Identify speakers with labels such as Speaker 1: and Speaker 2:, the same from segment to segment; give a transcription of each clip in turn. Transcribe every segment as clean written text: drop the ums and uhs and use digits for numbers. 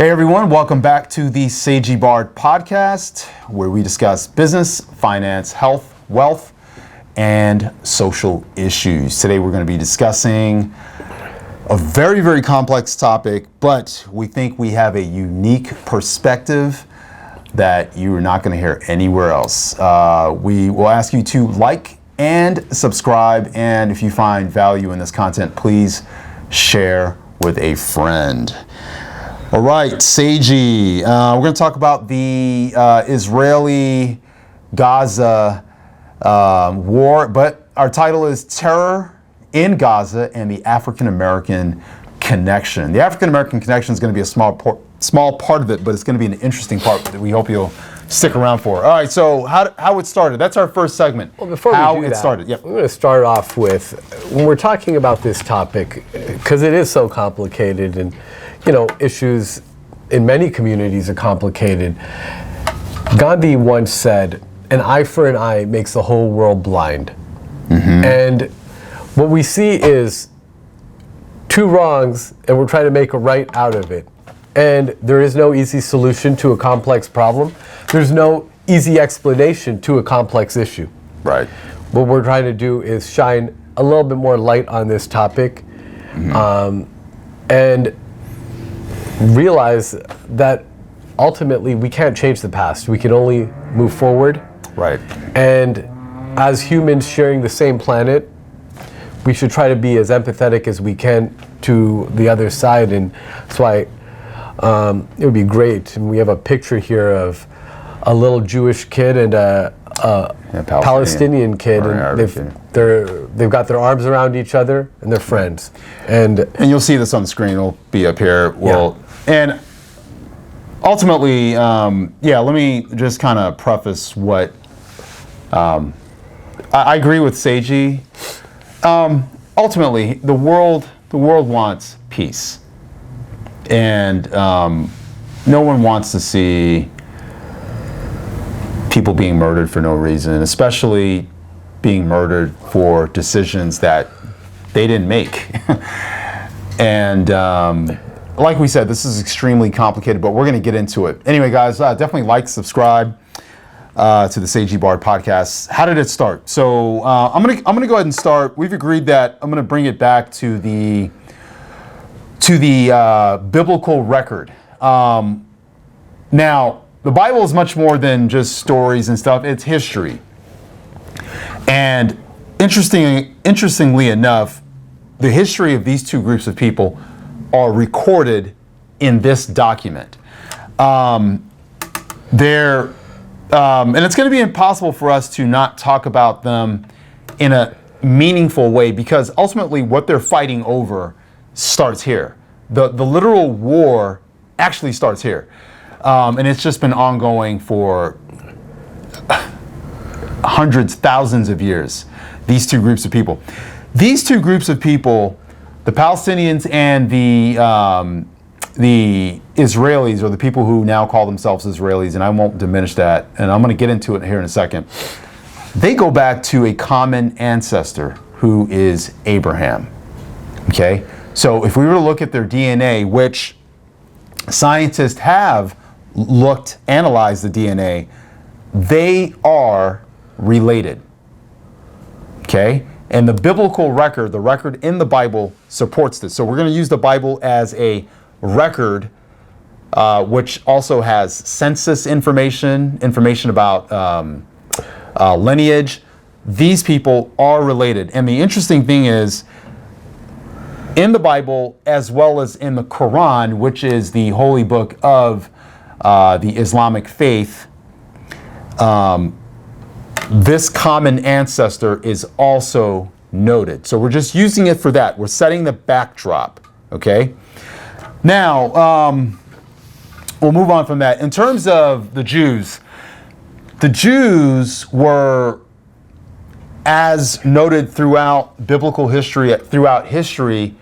Speaker 1: Hey everyone, welcome back to the Seiji Bard podcast, where we discuss business, finance, health, wealth, and social issues. Today we're going to be discussing a very, very complex topic, but we think we have a unique perspective that you are not going to hear anywhere else. We will ask you to like and subscribe, and if you find value in this content, please share with a friend. All right, Seiji, we're going to talk about the Israeli-Gaza war, but our title is Terror in Gaza and the African-American Connection. The African-American Connection is going to be a small part of it, but it's going to be an interesting part that we hope you'll stick around for. All right, so how it started. That's our first segment.
Speaker 2: Well, before
Speaker 1: how
Speaker 2: we do
Speaker 1: it
Speaker 2: that,
Speaker 1: started. Yep.
Speaker 2: I'm going to start off with, when we're talking about this topic, because it is so complicated and, issues in many communities are complicated. Gandhi once said, an eye for an eye makes the whole world blind. Mm-hmm. And what we see is two wrongs, and we're trying to make a right out of it. And there is no easy solution to a complex problem. There's no easy explanation to a complex issue.
Speaker 1: Right.
Speaker 2: What we're trying to do is shine a little bit more light on this topic, mm-hmm. And realize that ultimately we can't change the past. We can only move forward.
Speaker 1: Right.
Speaker 2: And as humans sharing the same planet, we should try to be as empathetic as we can to the other side. And that's why it would be great. And we have a picture here of a little Jewish kid and a Palestinian kid, and they've got their arms around each other and they're friends. And
Speaker 1: you'll see this on the screen. It'll be up here. And ultimately, let me just kind of preface what I agree with Seiji. Ultimately, the world wants peace, and no one wants to see people being murdered for no reason, especially being murdered for decisions that they didn't make. And like we said, this is extremely complicated, but we're going to get into it. Anyway, guys, definitely like, subscribe to the Seiji Bard podcast. How did it start? So I'm gonna go ahead and start. We've agreed that I'm gonna bring it back to the biblical record. Now, the Bible is much more than just stories and stuff. It's history. And interestingly enough, the history of these two groups of people are recorded in this document. And it's going to be impossible for us to not talk about them in a meaningful way, because ultimately what they're fighting over starts here. The literal war actually starts here. And it's just been ongoing for hundreds, thousands of years, these two groups of people. These two groups of people, the Palestinians and the Israelis, or the people who now call themselves Israelis, and I won't diminish that, and I'm going to get into it here in a second. They go back to a common ancestor who is Abraham. Okay? So if we were to look at their DNA, which scientists have analyzed the DNA, they are related. Okay? And the biblical record, the record in the Bible, supports this. So we're going to use the Bible as a record, which also has census information about lineage. These people are related. And the interesting thing is, in the Bible, as well as in the Quran, which is the holy book of the Islamic faith, this common ancestor is also noted. So we're just using it for that. We're setting the backdrop, okay? Now, we'll move on from that. In terms of the Jews were, as noted throughout biblical history, throughout history,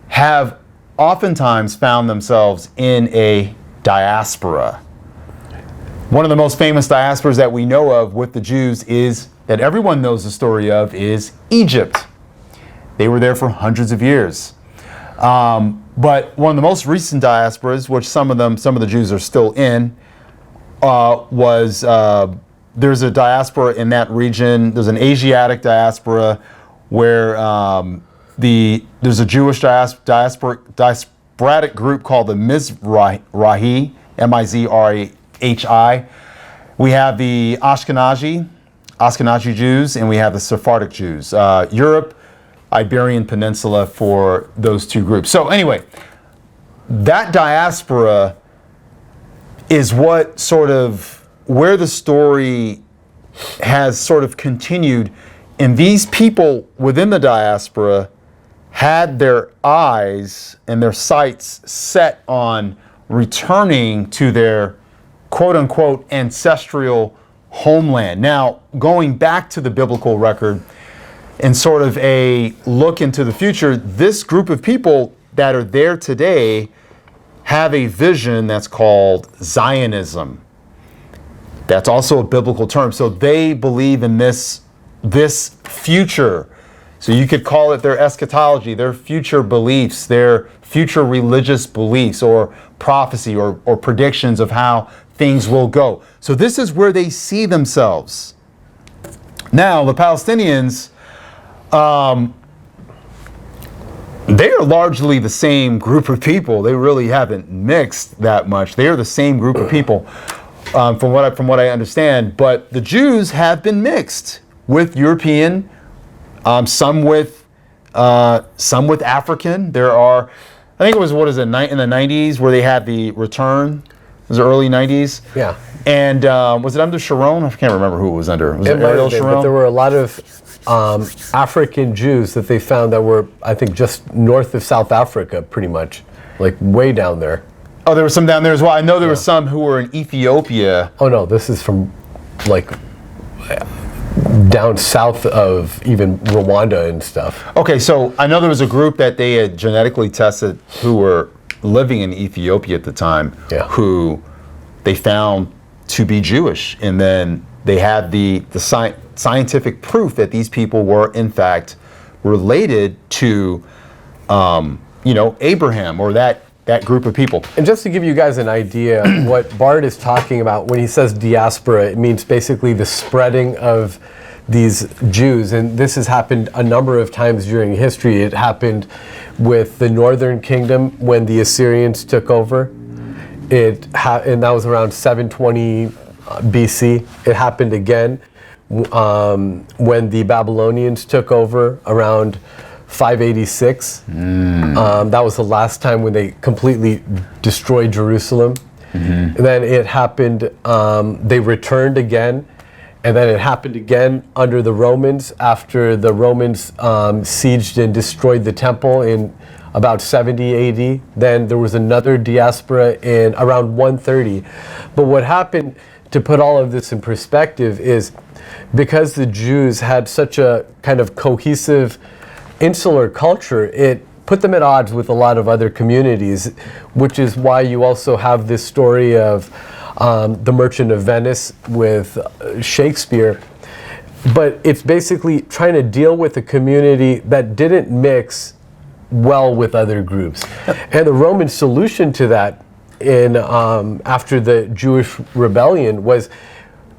Speaker 1: have oftentimes found themselves in a diaspora. One of the most famous diasporas that we know of with the Jews is, that everyone knows the story of, is Egypt. They were there for hundreds of years. But one of the most recent diasporas, which some of the Jews are still in, there's a diaspora in that region. There's an Asiatic diaspora where there's a Jewish diasporic group called the Mizrahi, Mizrahi. We have the Ashkenazi Jews, and we have the Sephardic Jews. Europe, Iberian Peninsula for those two groups. So anyway, that diaspora is what sort of where the story has sort of continued, and these people within the diaspora had their eyes and their sights set on returning to their quote-unquote ancestral homeland. Now, going back to the biblical record and sort of a look into the future, this group of people that are there today have a vision that's called Zionism. That's also a biblical term. So they believe in this future. So you could call it their eschatology, their future beliefs, their future religious beliefs or prophecy or predictions of how things will go. So this is where they see themselves. Now, the Palestinians, they are largely the same group of people. They really haven't mixed that much. They are the same group of people, from what I understand. But the Jews have been mixed with European, some with African. There are, I think it was, in the 90s where they had the return. It was the early 90s.
Speaker 2: Yeah.
Speaker 1: And was it under Sharon? I can't remember who it was under. Was it Ariel Sharon?
Speaker 2: But there were a lot of African Jews that they found that were, I think, just north of South Africa, pretty much, like way down there.
Speaker 1: Oh, there were some down there as well. I know there were some who were in Ethiopia.
Speaker 2: Oh no, this is from like down south of even Rwanda and stuff.
Speaker 1: Okay, so I know there was a group that they had genetically tested who were living in Ethiopia at the time, who they found to be Jewish, and then they had the scientific proof that these people were in fact related to, Abraham or that group of people.
Speaker 2: And just to give you guys an idea, what Bart is talking about when he says diaspora, it means basically the spreading of these Jews. And this has happened a number of times during history. It happened with the Northern Kingdom when the Assyrians took over. And that was around 720 BC. It happened again when the Babylonians took over around 586. That was the last time when they completely destroyed Jerusalem. And then it happened, they returned again, and then it happened again under the Romans after the Romans sieged and destroyed the temple in about 70 AD. Then there was another diaspora in around 130. But what happened, to put all of this in perspective, is because the Jews had such a kind of cohesive insular culture, it put them at odds with a lot of other communities, which is why you also have this story of the Merchant of Venice with Shakespeare. But it's basically trying to deal with a community that didn't mix well with other groups. And the Roman solution to that after the Jewish rebellion was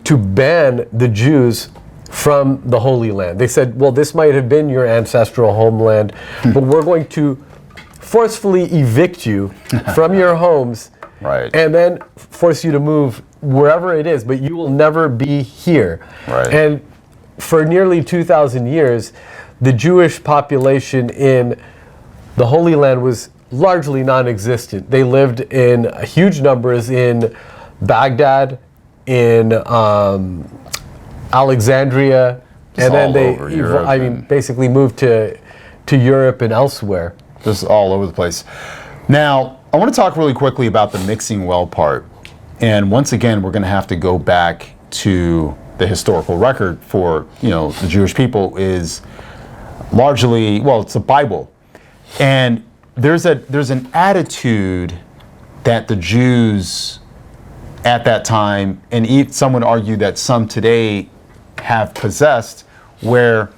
Speaker 2: to ban the Jews from the Holy Land. They said, well, this might have been your ancestral homeland, but we're going to forcefully evict you from your homes, and then force you to move wherever it is, but you will never be here. And for nearly 2,000 years, the Jewish population in the Holy Land was largely non-existent. They lived in huge numbers in Baghdad, in Alexandria, and then they basically moved to Europe and elsewhere.
Speaker 1: Just all over the place. Now, I want to talk really quickly about the mixing well part. And once again, we're going to have to go back to the historical record for, the Jewish people is largely, it's the Bible. And there's an attitude that the Jews at that time, and some would argue that some today have possessed, where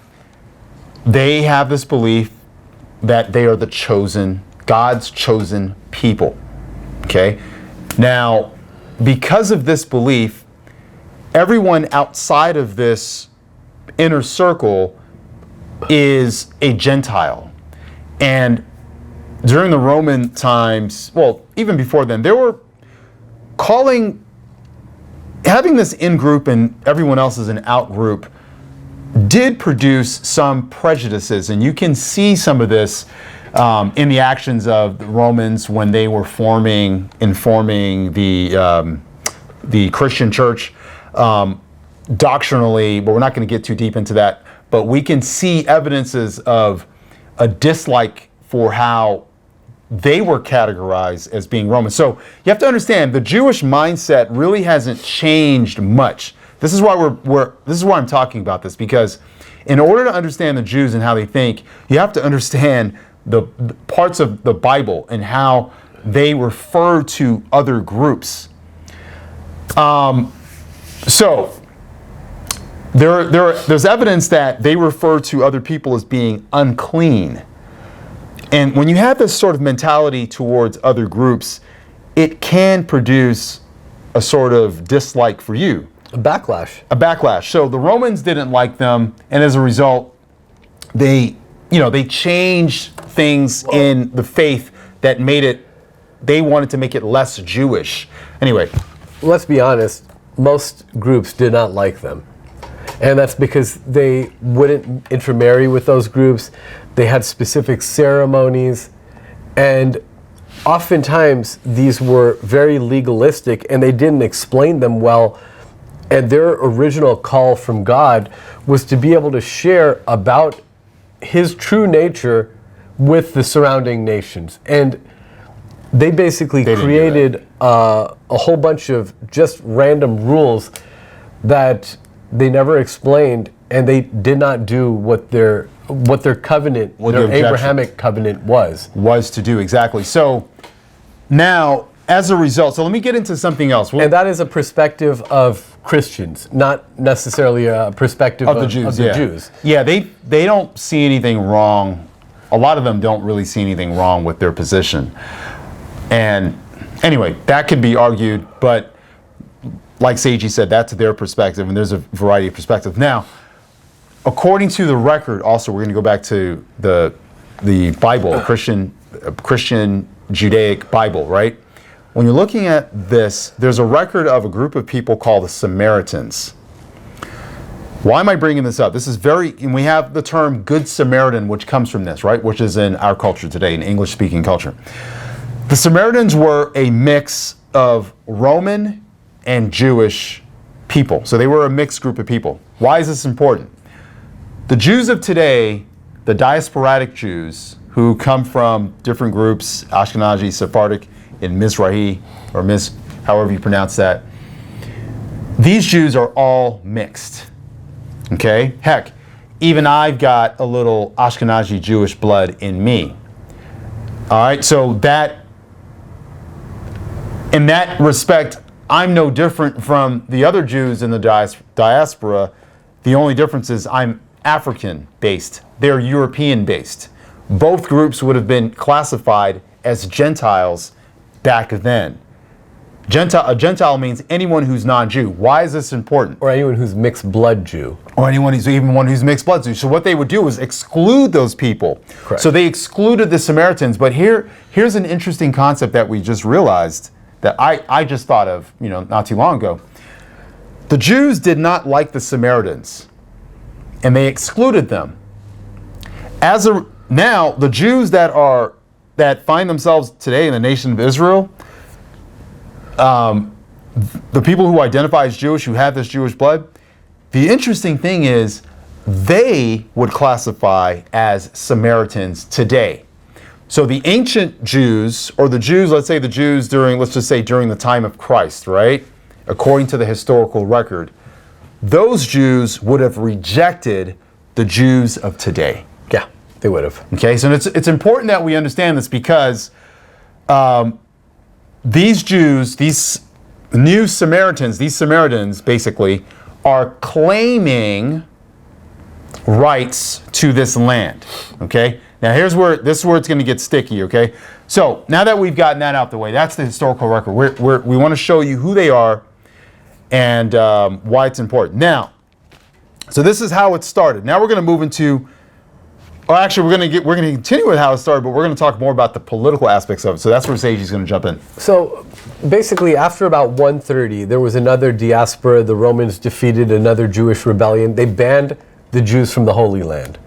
Speaker 1: they have this belief that they are the chosen God's chosen people. Okay? Now, because of this belief, everyone outside of this inner circle is a Gentile. And during the Roman times, well, even before then, they were having this in-group and everyone else is an out-group did produce some prejudices. And you can see some of this in the actions of the Romans when they were forming the Christian church doctrinally, but we're not going to get too deep into that. But we can see evidences of a dislike for how they were categorized as being Roman. So you have to understand the Jewish mindset really hasn't changed much. This is why this is why I'm talking about this, because in order to understand the Jews and how they think, you have to understand the parts of the Bible and how they refer to other groups. So there's evidence that they refer to other people as being unclean. And when you have this sort of mentality towards other groups, it can produce a sort of dislike for you.
Speaker 2: A backlash.
Speaker 1: A backlash. So the Romans didn't like them, and as a result, they changed things in the faith that they wanted to make it less Jewish. Anyway.
Speaker 2: Let's be honest, most groups did not like them. And that's because they wouldn't intermarry with those groups. They had specific ceremonies. And oftentimes, these were very legalistic, and they didn't explain them well. And their original call from God was to be able to share about His true nature with the surrounding nations. And they basically created a whole bunch of just random rules that they never explained, and they did not do what their covenant, their Abrahamic covenant was
Speaker 1: to do. Exactly. So now, as a result, so let me get into something else.
Speaker 2: And that is a perspective of Christians, not necessarily a perspective of the Jews.
Speaker 1: Yeah, they don't see anything wrong. A lot of them don't really see anything wrong with their position. And anyway, that could be argued, but like Seiji said, that's their perspective, and there's a variety of perspectives. Now, according to the record, also, we're going to go back to the Bible, Christian Judaic Bible, right? When you're looking at this, there's a record of a group of people called the Samaritans. Why am I bringing this up? This is and we have the term Good Samaritan, which comes from this, right? Which is in our culture today, in English-speaking culture. The Samaritans were a mix of Roman and Jewish people. So they were a mixed group of people. Why is this important? The Jews of today, the diasporic Jews, who come from different groups, Ashkenazi, Sephardic, and Mizrahi, or however you pronounce that, these Jews are all mixed. Okay? Heck, even I've got a little Ashkenazi Jewish blood in me. All right? So in that respect, I'm no different from the other Jews in the diaspora. The only difference is I'm African-based. They're European-based. Both groups would have been classified as Gentiles back then. A Gentile means anyone who's non-Jew. Why is this important?
Speaker 2: Or anyone who's mixed blood Jew.
Speaker 1: Or anyone who's mixed blood Jew. So what they would do is exclude those people.
Speaker 2: Correct.
Speaker 1: So they excluded the Samaritans. But here's an interesting concept that we just realized that I just thought of, not too long ago. The Jews did not like the Samaritans, and they excluded them. Now the Jews that find themselves today in the nation of Israel, the people who identify as Jewish, who have this Jewish blood, the interesting thing is they would classify as Samaritans today. So the ancient Jews, or the Jews, let's say the Jews during the time of Christ, right? According to the historical record, those Jews would have rejected the Jews of today.
Speaker 2: Yeah, they would have.
Speaker 1: Okay, so it's important that we understand this because these Jews, these new Samaritans, these Samaritans basically are claiming rights to this land. Okay? Now this is where it's going to get sticky, okay? So now that we've gotten that out the way, that's the historical record. We want to show you who they are and why it's important. Now, so this is how it started. Now we're going to move into, or actually we're going to continue with how it started, but we're going to talk more about the political aspects of it. So that's where Seiji's going to jump in.
Speaker 2: So basically, after about 130, there was another diaspora. The Romans defeated another Jewish rebellion. They banned the Jews from the Holy Land.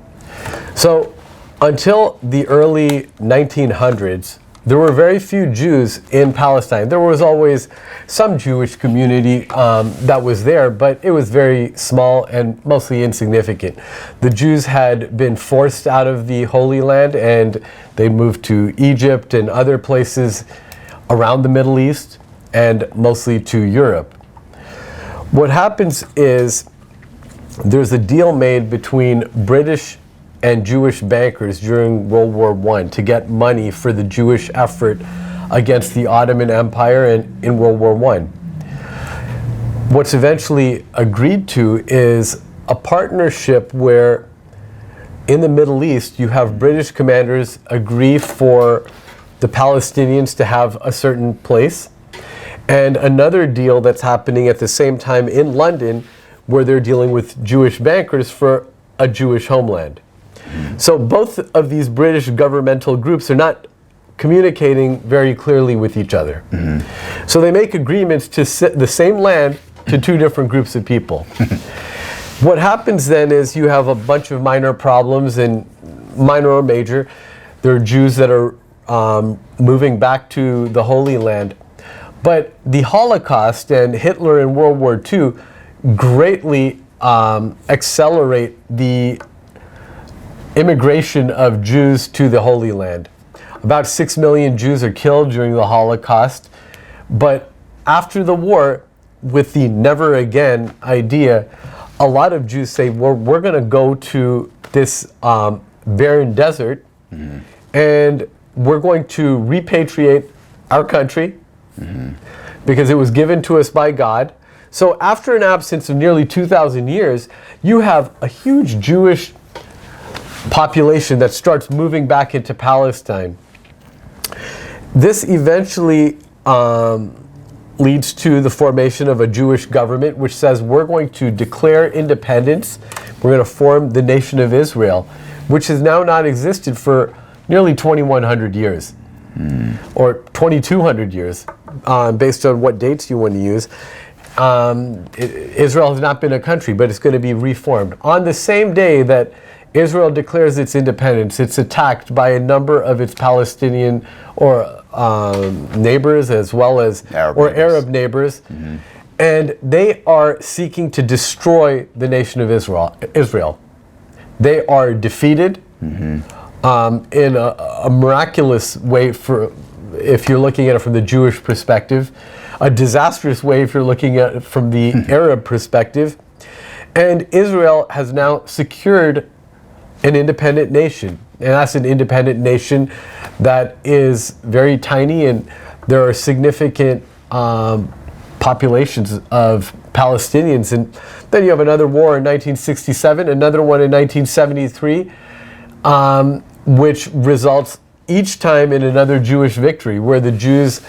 Speaker 2: So until the early 1900s, there were very few Jews in Palestine. There was always some Jewish community that was there, but it was very small and mostly insignificant. The Jews had been forced out of the Holy Land, and they moved to Egypt and other places around the Middle East, and mostly to Europe. What happens is there's a deal made between British and Jewish bankers during World War I to get money for the Jewish effort against the Ottoman Empire and in World War I. What's eventually agreed to is a partnership where in the Middle East you have British commanders agree for the Palestinians to have a certain place, and another deal that's happening at the same time in London where they're dealing with Jewish bankers for a Jewish homeland. So both of these British governmental groups are not communicating very clearly with each other. So they make agreements to sit the same land to two different groups of people. What happens then is you have a bunch of minor problems, and minor or major. There are Jews that are moving back to the Holy Land. But the Holocaust and Hitler in World War II greatly accelerate the immigration of Jews to the Holy Land. About 6 million Jews are killed during the Holocaust, but after the war, with the never again idea, a lot of Jews say, well, we're going to go to this barren desert and we're going to repatriate our country because it was given to us by God. So after an absence of nearly 2,000 years, you have a huge Jewish population that starts moving back into Palestine. This eventually leads to the formation of a Jewish government which says we're going to declare independence, we're going to form the nation of Israel, which has now not existed for nearly 2,100 years, or 2,200 years, based on what dates you want to use. Israel has not been a country, but it's going to be reformed. On the same day that Israel declares its independence, it's attacked by a number of its Palestinian or neighbors as well as Arab neighbors. And they are seeking to destroy the nation of Israel. They are defeated in a miraculous way, if you're looking at it from the Jewish perspective, a disastrous way if you're looking at it from the Arab perspective. And Israel has now secured an independent nation. And that's an independent nation that is very tiny, and there are significant populations of Palestinians. And then you have another war in 1967, another one in 1973, which results each time in another Jewish victory, where the Jews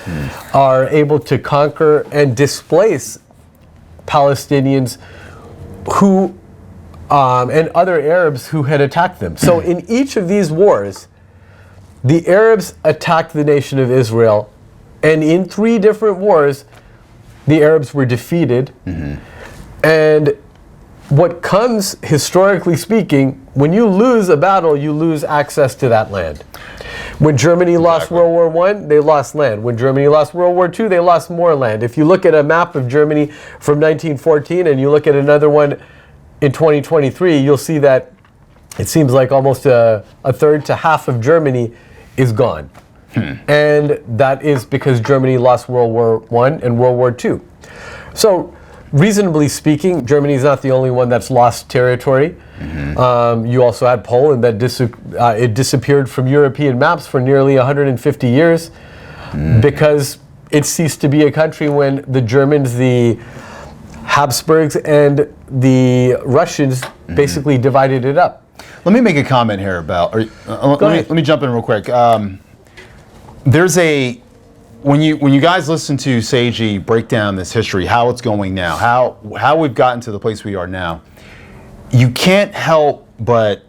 Speaker 2: are able to conquer and displace Palestinians who and other Arabs who had attacked them. So in each of these wars, the Arabs attacked the nation of Israel, and in 3 different wars, the Arabs were defeated. And what comes, historically speaking, when you lose a battle, you lose access to that land. When Germany lost World War I, they lost land. When Germany lost World War II, they lost more land. If you look at a map of Germany from 1914 and you look at another one in 2023, you'll see that it seems like almost a third to half of Germany is gone. And that is because Germany lost World War I and World War II. So, reasonably speaking, Germany is not the only one that's lost territory. You also had Poland that it disappeared from European maps for nearly 150 years because it ceased to be a country when the Germans, the Habsburgs, and the Russians basically divided it up.
Speaker 1: Let me make a comment here about. Let me jump in real quick. There's a when you guys listen to Seiji break down this history, how it's going now, how we've gotten to the place we are now, you can't help but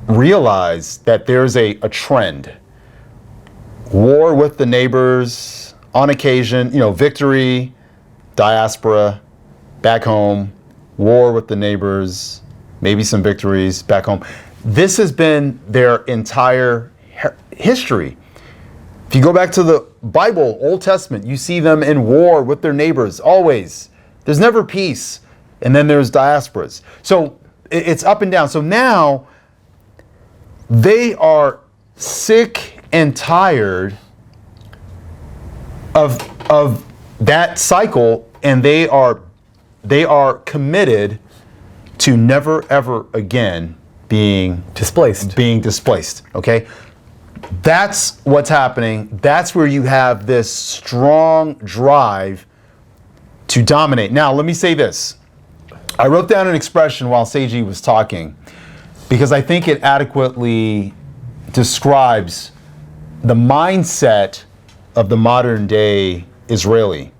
Speaker 1: realize that there's a trend. War with the neighbors, on occasion, victory, diaspora, back home, war with the neighbors, maybe some victories back home. This has been their entire history. If you go back to the Bible, Old Testament, you see them in war with their neighbors, always. There's never peace. And then there's diasporas. So it's up and down. So now they are sick and tired of that cycle, and they are committed to never ever again being displaced. Okay? That's what's happening. That's where you have this strong drive to dominate. Now, let me say this. I wrote down an expression while Seiji was talking because I think it adequately describes the mindset of the modern day Israeli.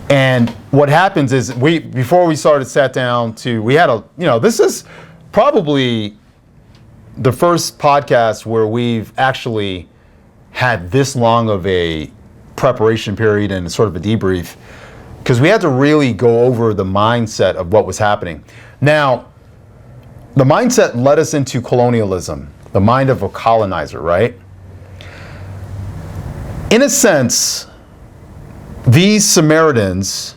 Speaker 1: And what happens is before we sat down this is probably the first podcast where we've actually had this long of a preparation period and sort of a debrief, because we had to really go over the mindset of what was happening. Now, the mindset led us into colonialism, the mind of a colonizer, right? In a sense, these Samaritans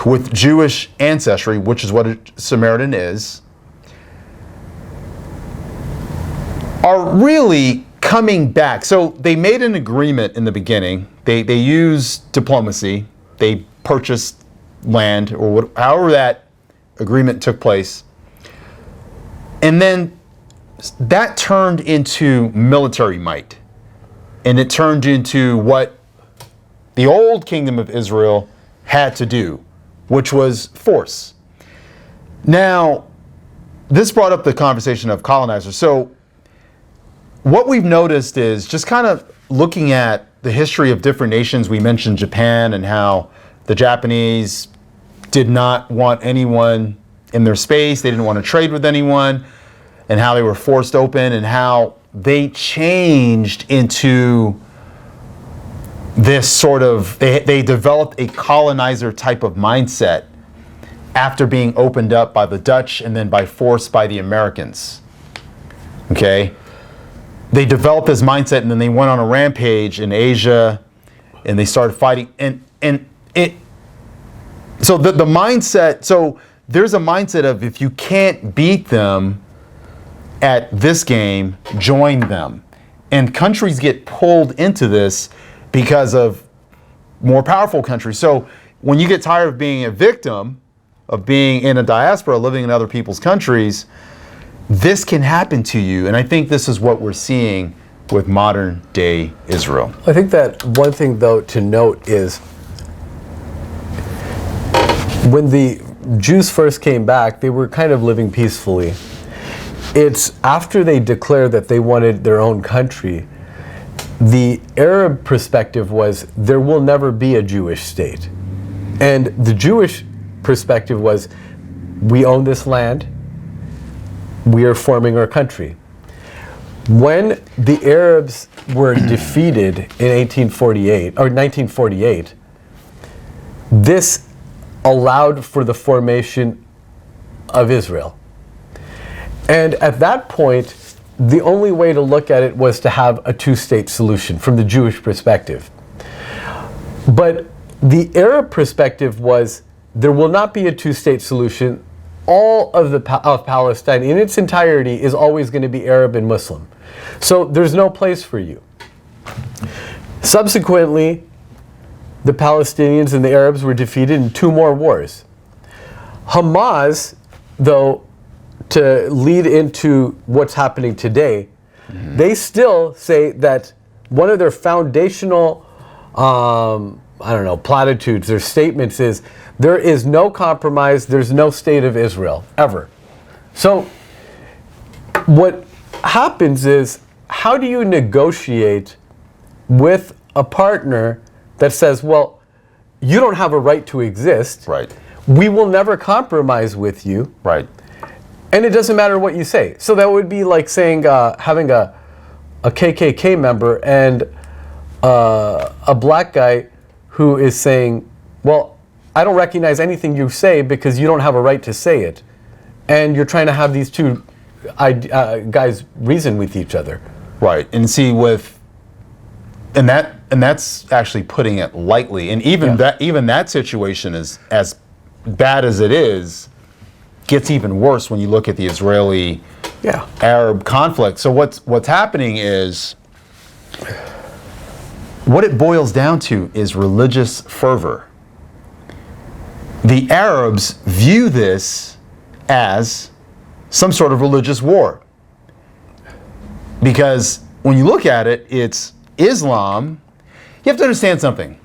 Speaker 1: with Jewish ancestry, which is what a Samaritan is, are really coming back. So they made an agreement in the beginning. They used diplomacy. They purchased land, or however that agreement took place. And then that turned into military might. And it turned into what the old kingdom of Israel had to do, which was force. Now, this brought up the conversation of colonizers. So what we've noticed is, just kind of looking at the history of different nations, we mentioned Japan and how the Japanese did not want anyone in their space. They didn't want to trade with anyone, and how they were forced open, and how they changed into this sort of, they developed a colonizer type of mindset after being opened up by the Dutch and then by force by the Americans. Okay? They developed this mindset, and then they went on a rampage in Asia, and they started fighting. So the mindset, so there's a mindset of, if you can't beat them at this game, join them. And countries get pulled into this because of more powerful countries. So when you get tired of being a victim, of being in a diaspora, living in other people's countries, this can happen to you. And I think this is what we're seeing with modern day Israel.
Speaker 2: I think that one thing, though, to note is when the Jews first came back, they were kind of living peacefully. It's after they declared that they wanted their own country, the Arab perspective was, there will never be a Jewish state. And the Jewish perspective was, we own this land, we are forming our country. When the Arabs were defeated in 1948, this allowed for the formation of Israel. And at that point, the only way to look at it was to have a two-state solution from the Jewish perspective. But the Arab perspective was, there will not be a two-state solution. All of Palestine in its entirety is always going to be Arab and Muslim. So there's no place for you. Subsequently, the Palestinians and the Arabs were defeated in 2 more wars. Hamas, though, to lead into what's happening today, they still say that one of their foundational, platitudes, their statements is There is no compromise. There's no state of Israel, ever. So what happens is, how do you negotiate with a partner that says, well, you don't have a right to exist.
Speaker 1: Right.
Speaker 2: We will never compromise with you.
Speaker 1: Right.
Speaker 2: And it doesn't matter what you say. So that would be like saying, having a KKK member and a black guy who is saying, well, I don't recognize anything you say because you don't have a right to say it. And you're trying to have these two guys reason with each other.
Speaker 1: Right. And see, and that's actually putting it lightly. And even that situation is, as bad as it is, gets even worse when you look at the Israeli Arab conflict. So what's happening is, what it boils down to is religious fervor. The Arabs view this as some sort of religious war. Because when you look at it, it's Islam. You have to understand something.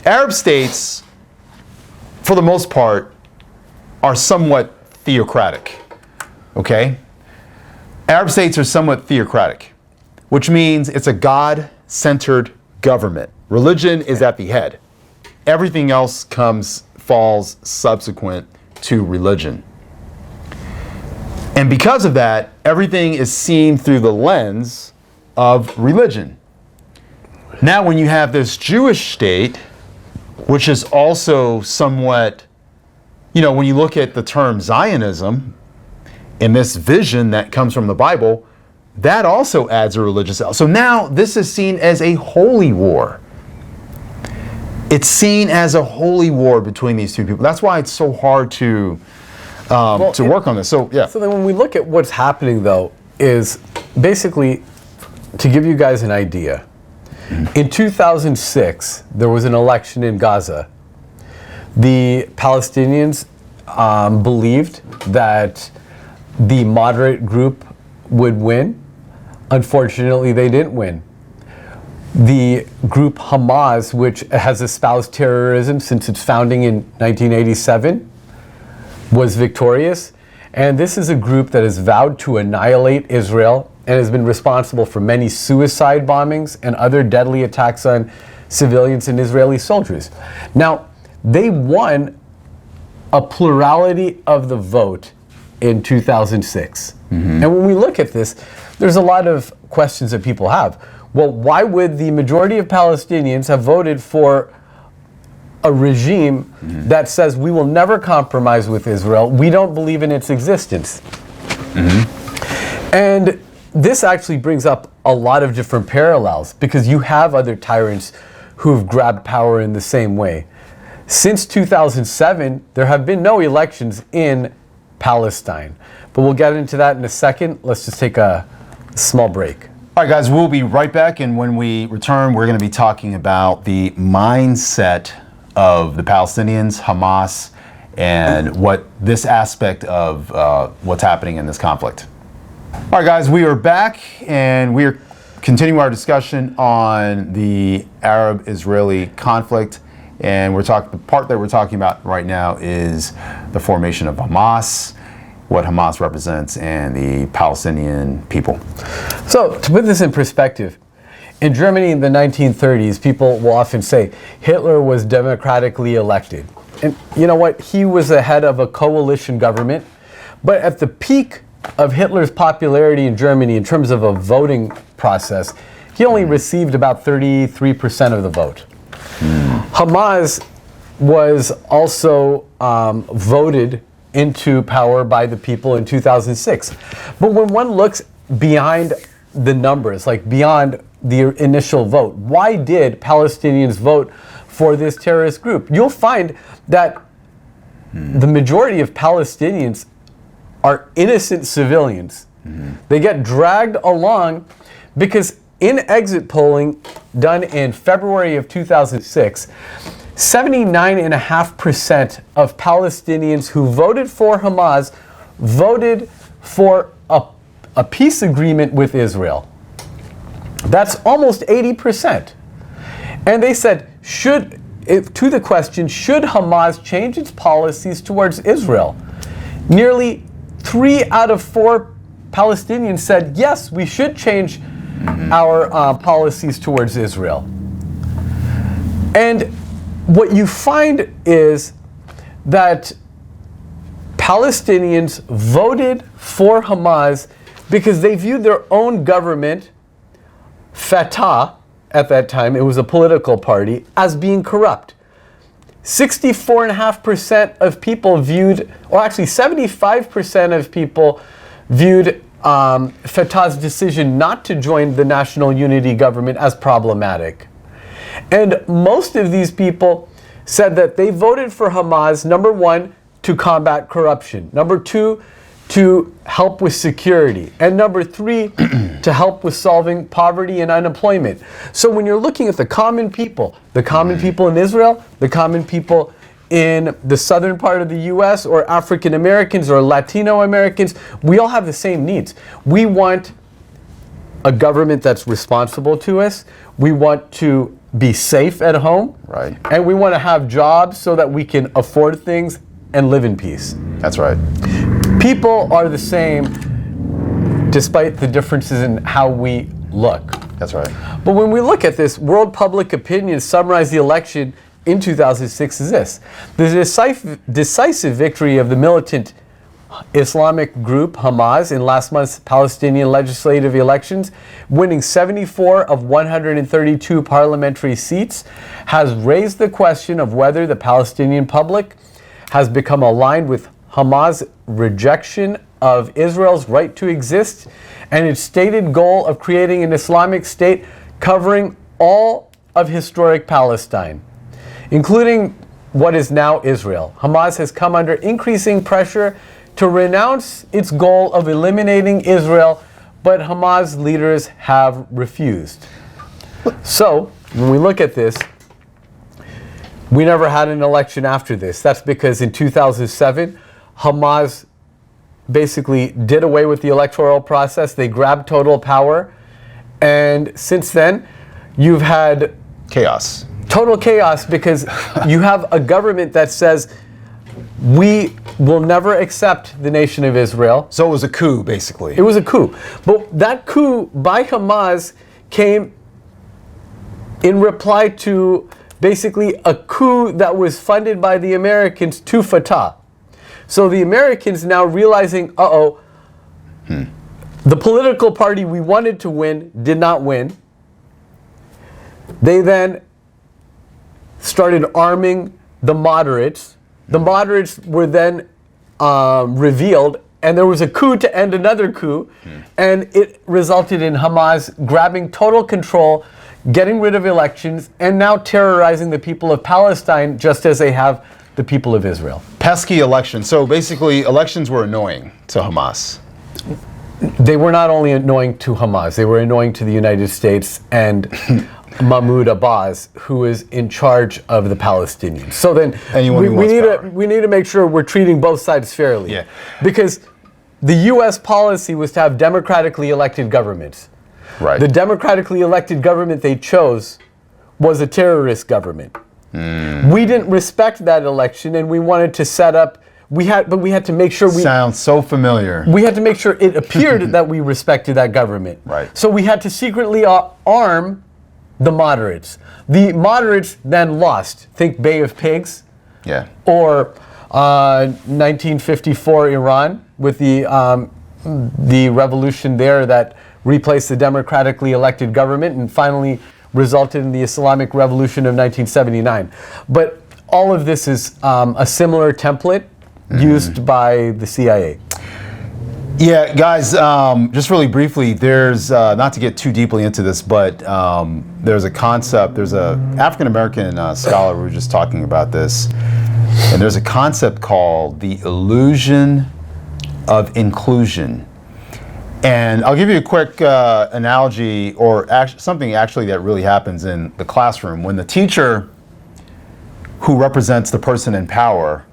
Speaker 1: Arab states, for the most part, are somewhat theocratic. Okay? Arab states are somewhat theocratic, which means it's a God-centered government. Religion is at the head. Everything else falls subsequent to religion. And because of that, everything is seen through the lens of religion. Now, when you have this Jewish state, which is also somewhat, when you look at the term Zionism and this vision that comes from the Bible, that also adds a religious element. So now this is seen as a holy war. It's seen as a holy war between these two people. That's why it's so hard to work on this. So
Speaker 2: then when we look at what's happening, though, is basically, to give you guys an idea, in 2006, there was an election in Gaza. The Palestinians believed that the moderate group would win. Unfortunately, they didn't win. The group Hamas, which has espoused terrorism since its founding in 1987, was victorious. And this is a group that has vowed to annihilate Israel and has been responsible for many suicide bombings and other deadly attacks on civilians and Israeli soldiers. Now, they won a plurality of the vote in 2006. And when we look at this, there's a lot of questions that people have. Well, why would the majority of Palestinians have voted for a regime that says we will never compromise with Israel? We don't believe in its existence. And this actually brings up a lot of different parallels, because you have other tyrants who've grabbed power in the same way. Since 2007, there have been no elections in Palestine. But we'll get into that in a second. Let's just take a small break.
Speaker 1: All right, guys, we'll be right back. And when we return, we're going to be talking about the mindset of the Palestinians, Hamas, and what this aspect of what's happening in this conflict. All right, guys, we are back, and we are continuing our discussion on the Arab-Israeli conflict. And the part that we're talking about right now is the formation of Hamas, what Hamas represents, and the Palestinian people.
Speaker 2: So, to put this in perspective, in Germany in the 1930s, people will often say Hitler was democratically elected. And you know what? He was the head of a coalition government. But at the peak of Hitler's popularity in Germany in terms of a voting process, he only received about 33% of the vote. Hamas was also voted into power by the people in 2006. But when one looks behind the numbers, like beyond the initial vote, why did Palestinians vote for this terrorist group? You'll find that the majority of Palestinians are innocent civilians. They get dragged along because in exit polling done in February of 2006, 79.5% of Palestinians who voted for Hamas voted for a peace agreement with Israel. That's almost 80%. And they said, to the question, should Hamas change its policies towards Israel? Nearly 3 out of 4 Palestinians said, yes, we should change our policies towards Israel. And what you find is that Palestinians voted for Hamas because they viewed their own government, Fatah, at that time, it was a political party, as being corrupt. 64.5% of people viewed, or actually 75% of people viewed Fatah's decision not to join the National Unity Government as problematic. And most of these people said that they voted for Hamas, number one, to combat corruption, number two, to help with security, and number three, to help with solving poverty and unemployment. So when you're looking at the common people in Israel, the common people in the southern part of the US, or African Americans or Latino Americans, we all have the same needs. We want a government that's responsible to us. We want to be safe at home.
Speaker 1: Right.
Speaker 2: And we want to have jobs so that we can afford things and live in peace.
Speaker 1: That's right.
Speaker 2: People are the same despite the differences in how we look.
Speaker 1: That's right.
Speaker 2: But when we look at this, world public opinion summarized the election in 2006 as this: the decisive victory of the militant Islamic group Hamas in last month's Palestinian legislative elections, winning 74 of 132 parliamentary seats, has raised the question of whether the Palestinian public has become aligned with Hamas' rejection of Israel's right to exist and its stated goal of creating an Islamic state covering all of historic Palestine, including what is now Israel. Hamas has come under increasing pressure to renounce its goal of eliminating Israel, but Hamas leaders have refused. So, when we look at this, we never had an election after this. That's because in 2007, Hamas basically did away with the electoral process. They grabbed total power. And since then, you've had
Speaker 1: Chaos.
Speaker 2: total chaos because you have a government that says, we will never accept the nation of Israel.
Speaker 1: So it was a coup, basically.
Speaker 2: It was a coup. But that coup by Hamas came in reply to basically a coup that was funded by the Americans to Fatah. So the Americans now realizing, the political party we wanted to win did not win. They then started arming the moderates. The moderates were then revealed, and there was a coup to end another coup, and it resulted in Hamas grabbing total control, getting rid of elections, and now terrorizing the people of Palestine just as they have the people of Israel.
Speaker 1: Pesky elections. So basically, elections were annoying to Hamas.
Speaker 2: They were not only annoying to Hamas, they were annoying to the United States and Mahmoud Abbas, who is in charge of the Palestinians. So then we need to make sure we're treating both sides fairly.
Speaker 1: Yeah.
Speaker 2: Because the U.S. policy was to have democratically elected governments.
Speaker 1: Right.
Speaker 2: The democratically elected government they chose was a terrorist government. We didn't respect that election, and we wanted to set up. We had to make sure we.
Speaker 1: Sounds so familiar.
Speaker 2: We had to make sure it appeared that we respected that government.
Speaker 1: Right.
Speaker 2: So we had to secretly arm the moderates. The moderates then lost. Think Bay of Pigs.
Speaker 1: Yeah.
Speaker 2: Or 1954 Iran with the revolution there that replaced the democratically elected government and finally resulted in the Islamic Revolution of 1979. But all of this is a similar template used by the CIA.
Speaker 1: Yeah, guys, just really briefly, there's, not to get too deeply into this, but there's a concept, there's a African-American scholar, we were just talking about this, and there's a concept called the illusion of inclusion. And I'll give you a quick analogy, or something actually that really happens in the classroom. When the teacher who represents the person in power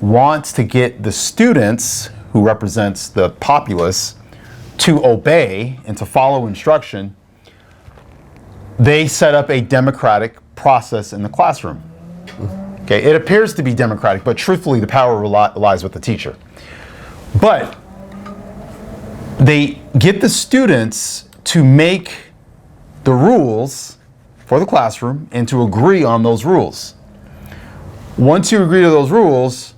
Speaker 1: wants to get the students who represents the populace to obey and to follow instruction, they set up a democratic process in the classroom. Okay, it appears to be democratic, but truthfully, the power lies with the teacher. But they get the students to make the rules for the classroom and to agree on those rules. Once you agree to those rules,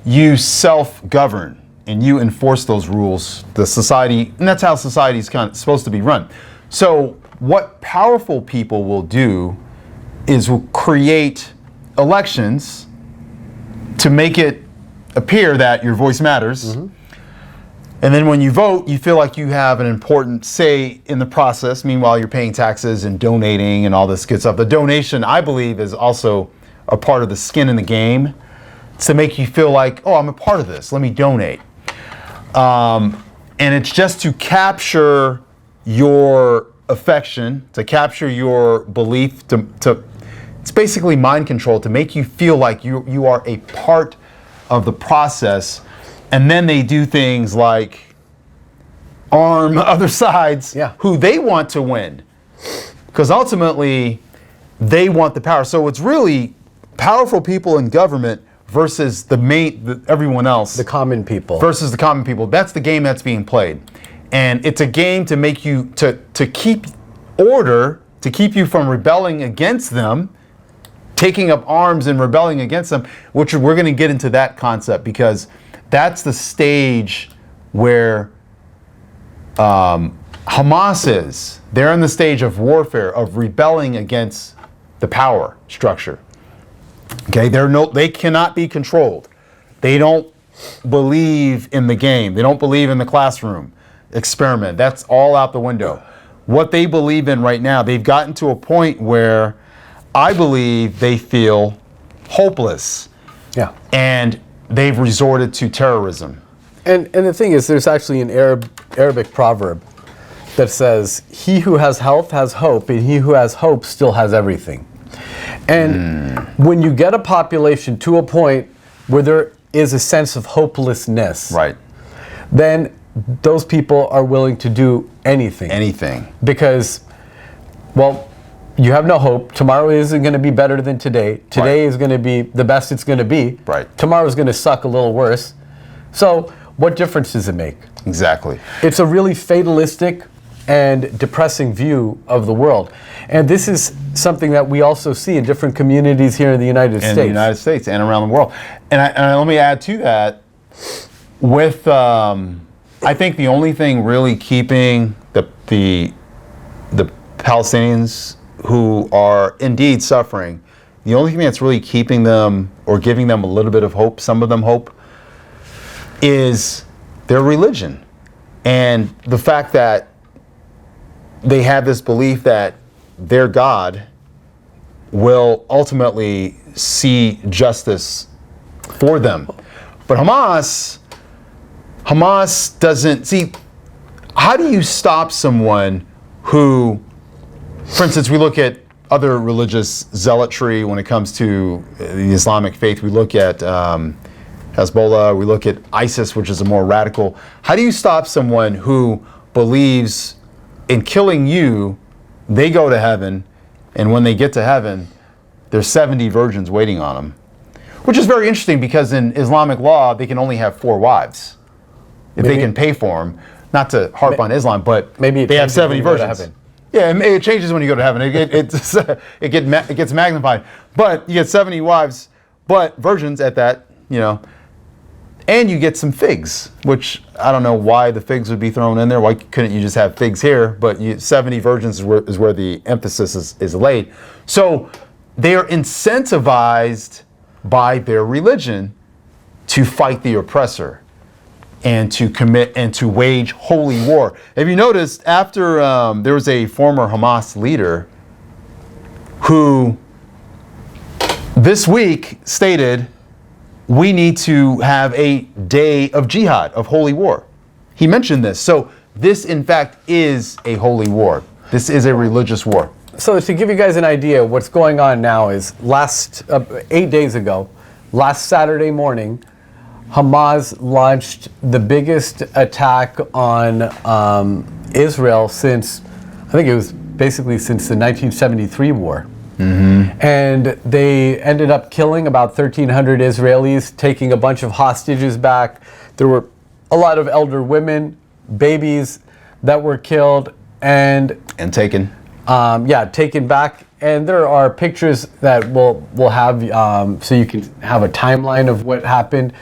Speaker 1: you self-govern and you enforce those rules. The society, and that's how society is kind of supposed to be run. So what powerful people will do is will create elections to make it appear that your voice matters. And then when you vote, you feel like you have an important say in the process. Meanwhile, you're paying taxes and donating and all this good stuff. The donation, I believe, is also a part of the skin in the game. It's to make you feel like, oh, I'm a part of this. Let me donate. And it's just to capture your affection, to capture your belief, it's basically mind control, to make you feel like you are a part of the process. And then they do things like arm other sides who they want to win. Because ultimately, they want the power. So it's really powerful people in government versus everyone else.
Speaker 2: The common people.
Speaker 1: Versus the common people. That's the game that's being played. And it's a game to make you, to keep order, to keep you from rebelling against them, taking up arms and rebelling against them, which we're going to get into that concept, because that's the stage where Hamas is. They're in the stage of warfare, of rebelling against the power structure. Okay, they cannot be controlled. They don't believe in the game. They don't believe in the classroom experiment. That's all out the window. What they believe in right now, they've gotten to a point where I believe they feel hopeless.
Speaker 2: Yeah.
Speaker 1: And they've resorted to terrorism.
Speaker 2: And the thing is, there's actually an Arabic proverb that says, he who has health has hope, and he who has hope still has everything. And when you get a population to a point where there is a sense of hopelessness,
Speaker 1: right,
Speaker 2: then those people are willing to do anything.
Speaker 1: Anything.
Speaker 2: Because, well, you have no hope. Tomorrow isn't going to be better than today. Today is going to be the best it's going to be.
Speaker 1: Right.
Speaker 2: Tomorrow is going to suck a little worse. So what difference does it make?
Speaker 1: Exactly.
Speaker 2: It's a really fatalistic and depressing view of the world. And this is something that we also see in different communities here in the United States.
Speaker 1: In the United States and around the world. And let me add to that, with, I think the only thing really keeping the Palestinians who are indeed suffering, the only thing that's really keeping them or giving them a little bit of hope, some of them hope, is their religion. And the fact that they have this belief that their God will ultimately see justice for them. But Hamas doesn't see. How do you stop someone who, for instance, we look at other religious zealotry when it comes to the Islamic faith. We look at Hezbollah, we look at ISIS, which is a more radical. How do you stop someone who believes in killing you, they go to heaven, and when they get to heaven, there's 70 virgins waiting on them? Which is very interesting, because in Islamic law, they can only have 4 wives if they can pay for them. Not to harp on Islam, but
Speaker 2: maybe
Speaker 1: they have 70 virgins. Yeah, it changes when you go to heaven. It gets magnified. But you get 70 wives, but virgins at that, and you get some figs, which I don't know why the figs would be thrown in there. Why couldn't you just have figs here? But 70 virgins is where the emphasis is laid. So they are incentivized by their religion to fight the oppressor and to commit and to wage holy war. Have you noticed, after there was a former Hamas leader who this week stated, we need to have a day of jihad, of holy war. He mentioned this. So this, in fact, is a holy war. This is a religious war.
Speaker 2: So to give you guys an idea, what's going on now is 8 days ago, last Saturday morning, Hamas launched the biggest attack on Israel since, I think it was basically since the 1973 war. And they ended up killing about 1,300 Israelis, taking a bunch of hostages back. There were a lot of elder women, babies that were killed and
Speaker 1: taken.
Speaker 2: Taken back. And there are pictures that we'll have so you can have a timeline of what happened,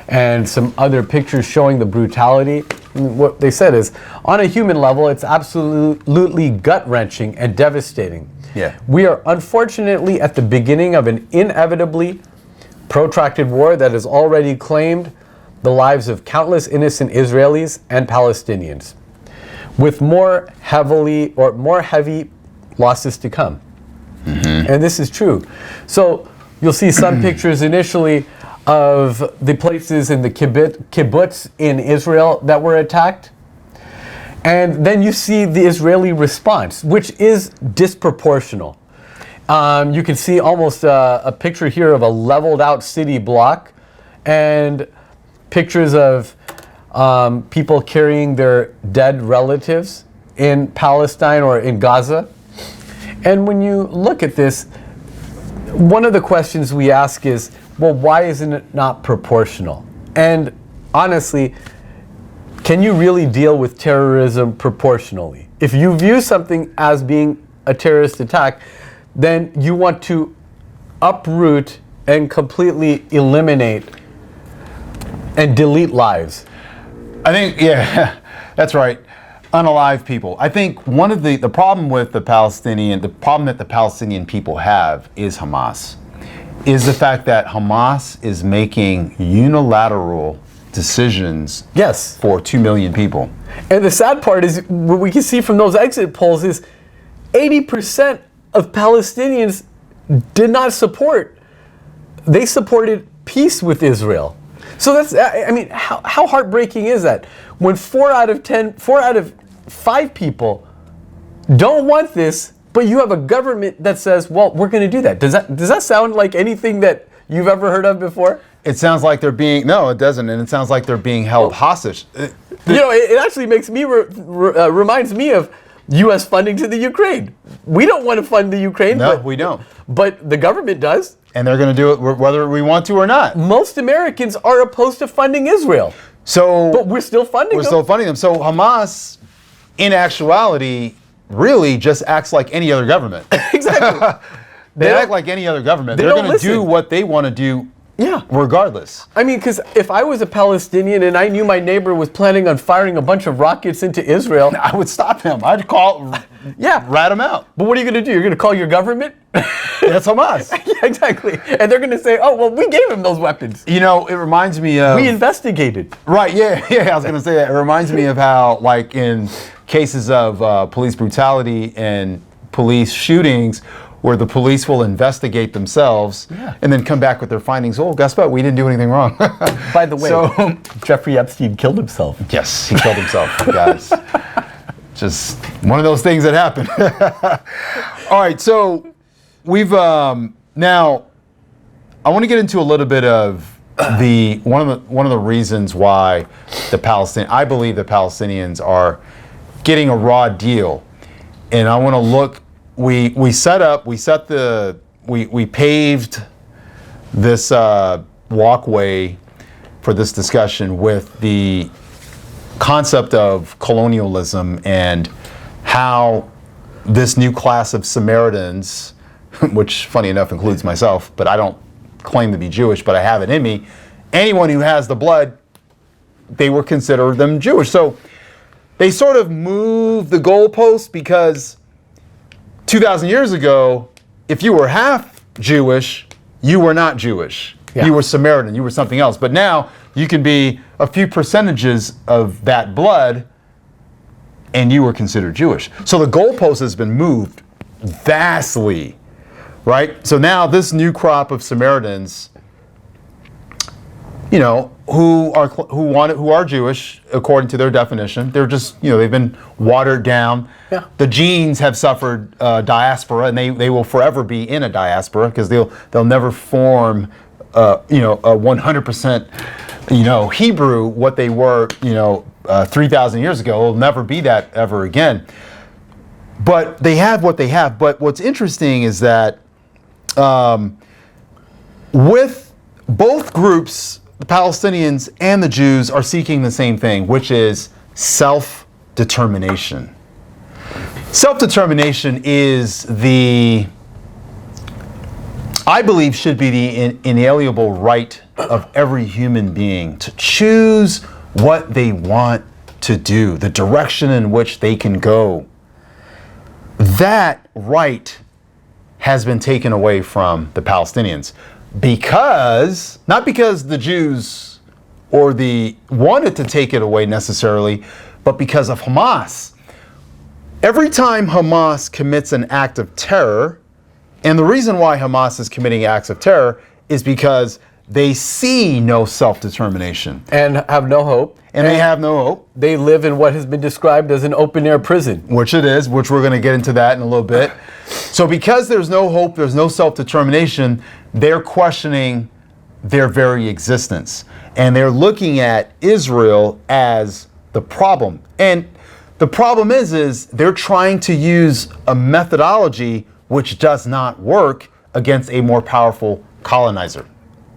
Speaker 2: and some other pictures showing the brutality. And what they said is, on a human level, it's absolutely gut-wrenching and devastating.
Speaker 1: Yeah.
Speaker 2: We are unfortunately at the beginning of an inevitably protracted war that has already claimed the lives of countless innocent Israelis and Palestinians, with more heavy losses to come. And this is true. So you'll see some pictures initially of the places in the kibbutz in Israel that were attacked. And then you see the Israeli response, which is disproportional. You can see almost a picture here of a leveled out city block, and pictures of people carrying their dead relatives in Palestine or in Gaza. And when you look at this, one of the questions we ask is, well, why isn't it not proportional? And honestly, can you really deal with terrorism proportionally? If you view something as being a terrorist attack, then you want to uproot and completely eliminate and delete lives.
Speaker 1: I think, yeah, that's right. Unalive people. I think one of the problem with the problem that the Palestinian people have is Hamas. Is the fact that Hamas is making unilateral decisions
Speaker 2: Yes.
Speaker 1: for 2 million people.
Speaker 2: And the sad part is, what we can see from those exit polls is 80% of Palestinians did not support. They supported peace with Israel. So that's, I mean, how heartbreaking is that? When 4 out of 5 people don't want this, but you have a government that says, well, we're going to do that. Does that sound like anything that you've ever heard of before?
Speaker 1: It sounds like they're being, no, it doesn't, and it sounds like they're being held hostage.
Speaker 2: It actually makes me, reminds me of U.S. funding to the Ukraine. We don't want to fund the Ukraine.
Speaker 1: No, we don't.
Speaker 2: But the government does.
Speaker 1: And they're going to do it whether we want to or not.
Speaker 2: Most Americans are opposed to funding Israel.
Speaker 1: So,
Speaker 2: but we're still funding them.
Speaker 1: We're still funding them. So Hamas, in actuality, really just acts like any other government.
Speaker 2: Exactly.
Speaker 1: They act like any other government. They're going to do what they want to do.
Speaker 2: Yeah.
Speaker 1: Regardless.
Speaker 2: I mean, because if I was a Palestinian and I knew my neighbor was planning on firing a bunch of rockets into Israel,
Speaker 1: I would stop him. I'd rat him out.
Speaker 2: But what are you going to do? You're going to call your government?
Speaker 1: That's Hamas.
Speaker 2: Yeah, exactly. And they're going to say, oh, well, we gave him those weapons.
Speaker 1: You know, it reminds me of...
Speaker 2: We investigated.
Speaker 1: Right, yeah, I was going to say that. It reminds me of how, like, in cases of police brutality and police shootings, where the police will investigate themselves and then come back with their findings. Oh, guess what? We didn't do anything wrong.
Speaker 2: By the way, Jeffrey Epstein killed himself.
Speaker 1: Yes, he killed himself, guys. Just one of those things that happen. All right, so we've now. I want to get into a little bit of one of the reasons why I believe the Palestinians getting a raw deal, and I want to look. We paved this walkway for this discussion with the concept of colonialism and how this new class of Samaritans, which funny enough includes myself, but I don't claim to be Jewish, but I have it in me. Anyone who has the blood, they were considered them Jewish. So they sort of moved the goalpost because 2,000 years ago, if you were half Jewish, you were not Jewish. Yeah. You were Samaritan, you were something else. But now you can be a few percentages of that blood and you were considered Jewish. So the goalpost has been moved vastly, right? So now this new crop of Samaritans, you know, who are Jewish according to their definition, they're just, you know, they've been watered down. Yeah. The genes have suffered diaspora, and they will forever be in a diaspora because they'll never form, a 100%, Hebrew what they were, 3,000 years ago. It'll never be that ever again. But they have what they have. But what's interesting is that with both groups, the Palestinians and the Jews are seeking the same thing, which is self-determination. Self-determination is I believe, should be the inalienable right of every human being to choose what they want to do, the direction in which they can go. That right has been taken away from the Palestinians not because the Jews wanted to take it away necessarily, but because of Hamas. Every time Hamas commits an act of terror, and the reason why Hamas is committing acts of terror is because they see no self-determination.
Speaker 2: And have no hope.
Speaker 1: And they have no hope.
Speaker 2: They live in what has been described as an open-air prison.
Speaker 1: Which it is, which we're going to get into that in a little bit. So because there's no hope, there's no self-determination, they're questioning their very existence. And they're looking at Israel as the problem. And the problem is they're trying to use a methodology which does not work against a more powerful colonizer.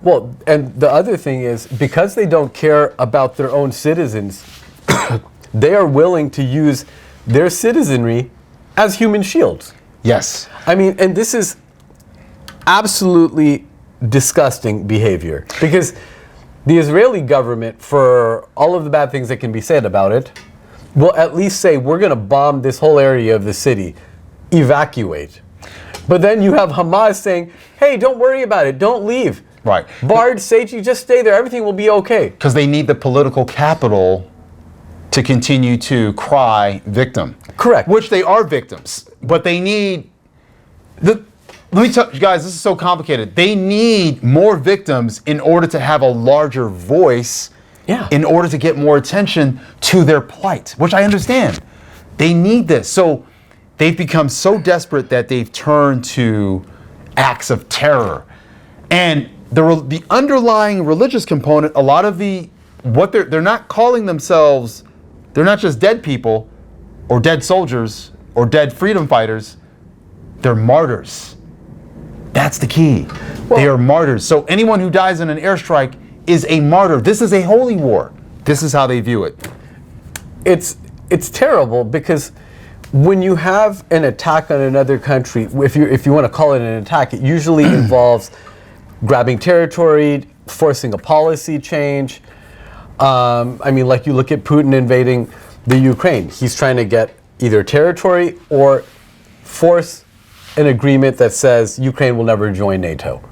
Speaker 2: Well, and the other thing is, because they don't care about their own citizens, they are willing to use their citizenry as human shields.
Speaker 1: Yes.
Speaker 2: I mean, and this is absolutely disgusting behavior, because the Israeli government, for all of the bad things that can be said about it, will at least say, we're going to bomb this whole area of the city, evacuate. But then you have Hamas saying, hey, don't worry about it, don't leave.
Speaker 1: Right.
Speaker 2: Bard, Seiji, just stay there, everything will be okay.
Speaker 1: Because they need the political capital to continue to cry victim.
Speaker 2: Correct.
Speaker 1: Which they are victims, but they need let me tell you guys, this is so complicated. They need more victims in order to have a larger voice, in order to get more attention to their plight, which I understand. They need this. So they've become so desperate that they've turned to acts of terror. And the underlying religious component, a lot of they're not calling themselves, they're not just dead people or dead soldiers or dead freedom fighters, they're martyrs. That's the key. They are martyrs. So anyone who dies in an airstrike is a martyr. This is a holy war. This is how they view it.
Speaker 2: It's terrible, because when you have an attack on another country, if you want to call it an attack, it usually involves grabbing territory, forcing a policy change. I mean, like you look at Putin invading the Ukraine. He's trying to get either territory or force an agreement that says Ukraine will never join NATO.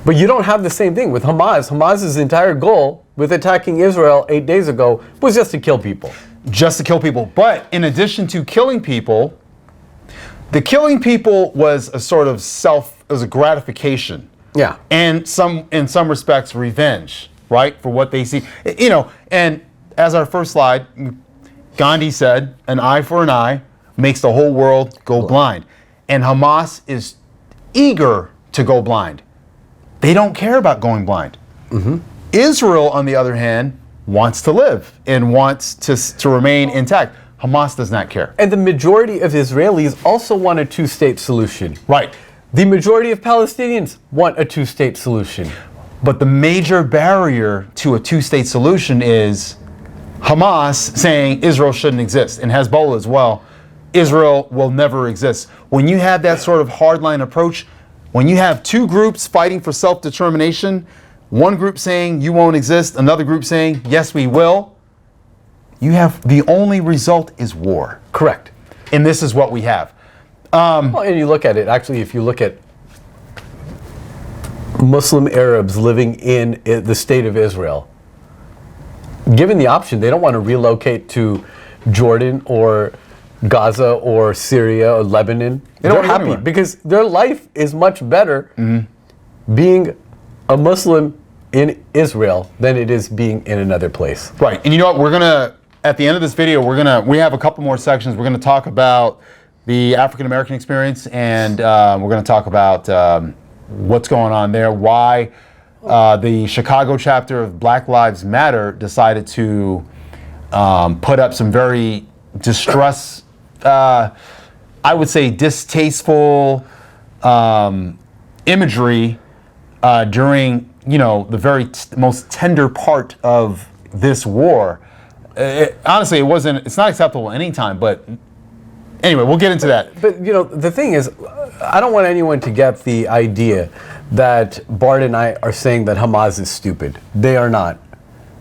Speaker 2: But you don't have the same thing with Hamas. Hamas's entire goal with attacking Israel 8 days ago was just to kill people.
Speaker 1: Just to kill people. But in addition to killing people, the killing people was a sort of was a gratification.
Speaker 2: Yeah.
Speaker 1: And in some respects, revenge, right? For what they see. And as our first slide, Gandhi said, an eye for an eye makes the whole world go blind. And Hamas is eager to go blind. They don't care about going blind. Mm-hmm. Israel, on the other hand, wants to live and wants to remain intact. Hamas does not care.
Speaker 2: And the majority of Israelis also want a two-state solution.
Speaker 1: Right.
Speaker 2: The majority of Palestinians want a two-state solution.
Speaker 1: But the major barrier to a two-state solution is Hamas saying Israel shouldn't exist, and Hezbollah as well. Israel will never exist. When you have that sort of hardline approach, when you have two groups fighting for self-determination, one group saying you won't exist, another group saying yes we will, the only result is war.
Speaker 2: Correct.
Speaker 1: And this is what we have.
Speaker 2: Well, and you look at it, actually, if you look at Muslim Arabs living in the state of Israel, given the option, they don't want to relocate to Jordan or Gaza or Syria or Lebanon. They're happy
Speaker 1: anywhere.
Speaker 2: because their life is much better being a Muslim in Israel than it is being in another place.
Speaker 1: Right. And you know what? At the end of this video, we have a couple more sections. We're going to talk about the African American experience, and we're going to talk about what's going on there, why the Chicago chapter of Black Lives Matter decided to put up some very I would say distasteful imagery during, the very most tender part of this war. Honestly, it's not acceptable anytime, but anyway, we'll get into that.
Speaker 2: But the thing is, I don't want anyone to get the idea that Bart and I are saying that Hamas is stupid. They are not.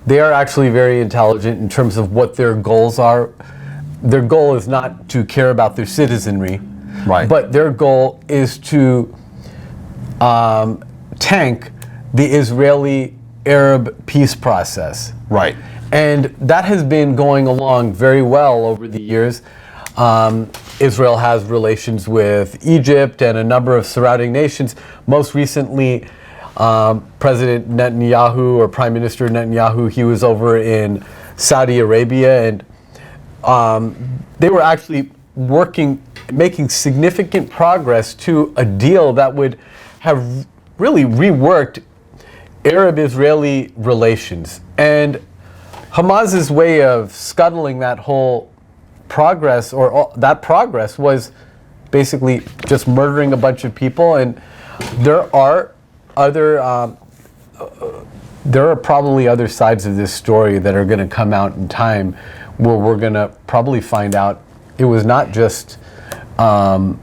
Speaker 2: They are actually very intelligent in terms of what their goals are. Their goal is not to care about their citizenry,
Speaker 1: Right.
Speaker 2: but their goal is to tank the Israeli-Arab peace process.
Speaker 1: Right.
Speaker 2: And that has been going along very well over the years. Israel has relations with Egypt and a number of surrounding nations. Most recently, President Netanyahu, or Prime Minister Netanyahu, he was over in Saudi Arabia, and they were actually making significant progress to a deal that would have really reworked Arab-Israeli relations. And Hamas's way of scuttling that whole progress, or that progress, was basically just murdering a bunch of people. And there are probably other sides of this story that are going to come out in time, where we're going to probably find out it was not just the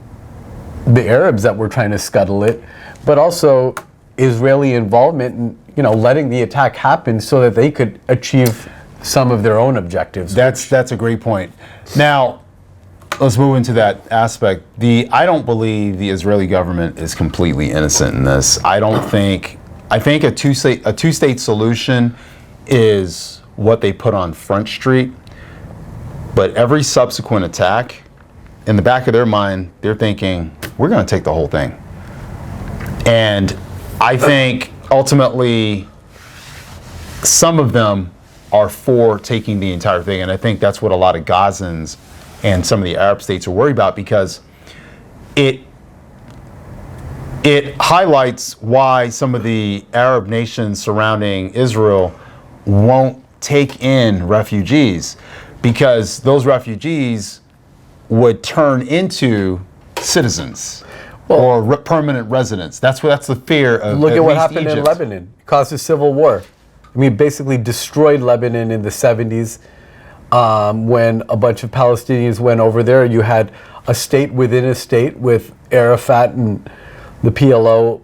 Speaker 2: Arabs that were trying to scuttle it, but also Israeli involvement in letting the attack happen so that they could achieve some of their own objectives.
Speaker 1: That's a great point. Now, let's move into that aspect. I don't believe the Israeli government is completely innocent in this. I think a two-state solution is what they put on Front Street, but every subsequent attack, in the back of their mind, they're thinking, we're going to take the whole thing. And I think ultimately some of them are for taking the entire thing, and I think that's what a lot of Gazans and some of the Arab states are worried about, because it highlights why some of the Arab nations surrounding Israel won't take in refugees, because those refugees would turn into citizens or permanent residents. That's the fear of.
Speaker 2: Look at what happened in Lebanon. It caused a civil war. I mean, basically destroyed Lebanon in the 70s when a bunch of Palestinians went over there. You had a state within a state with Arafat and the PLO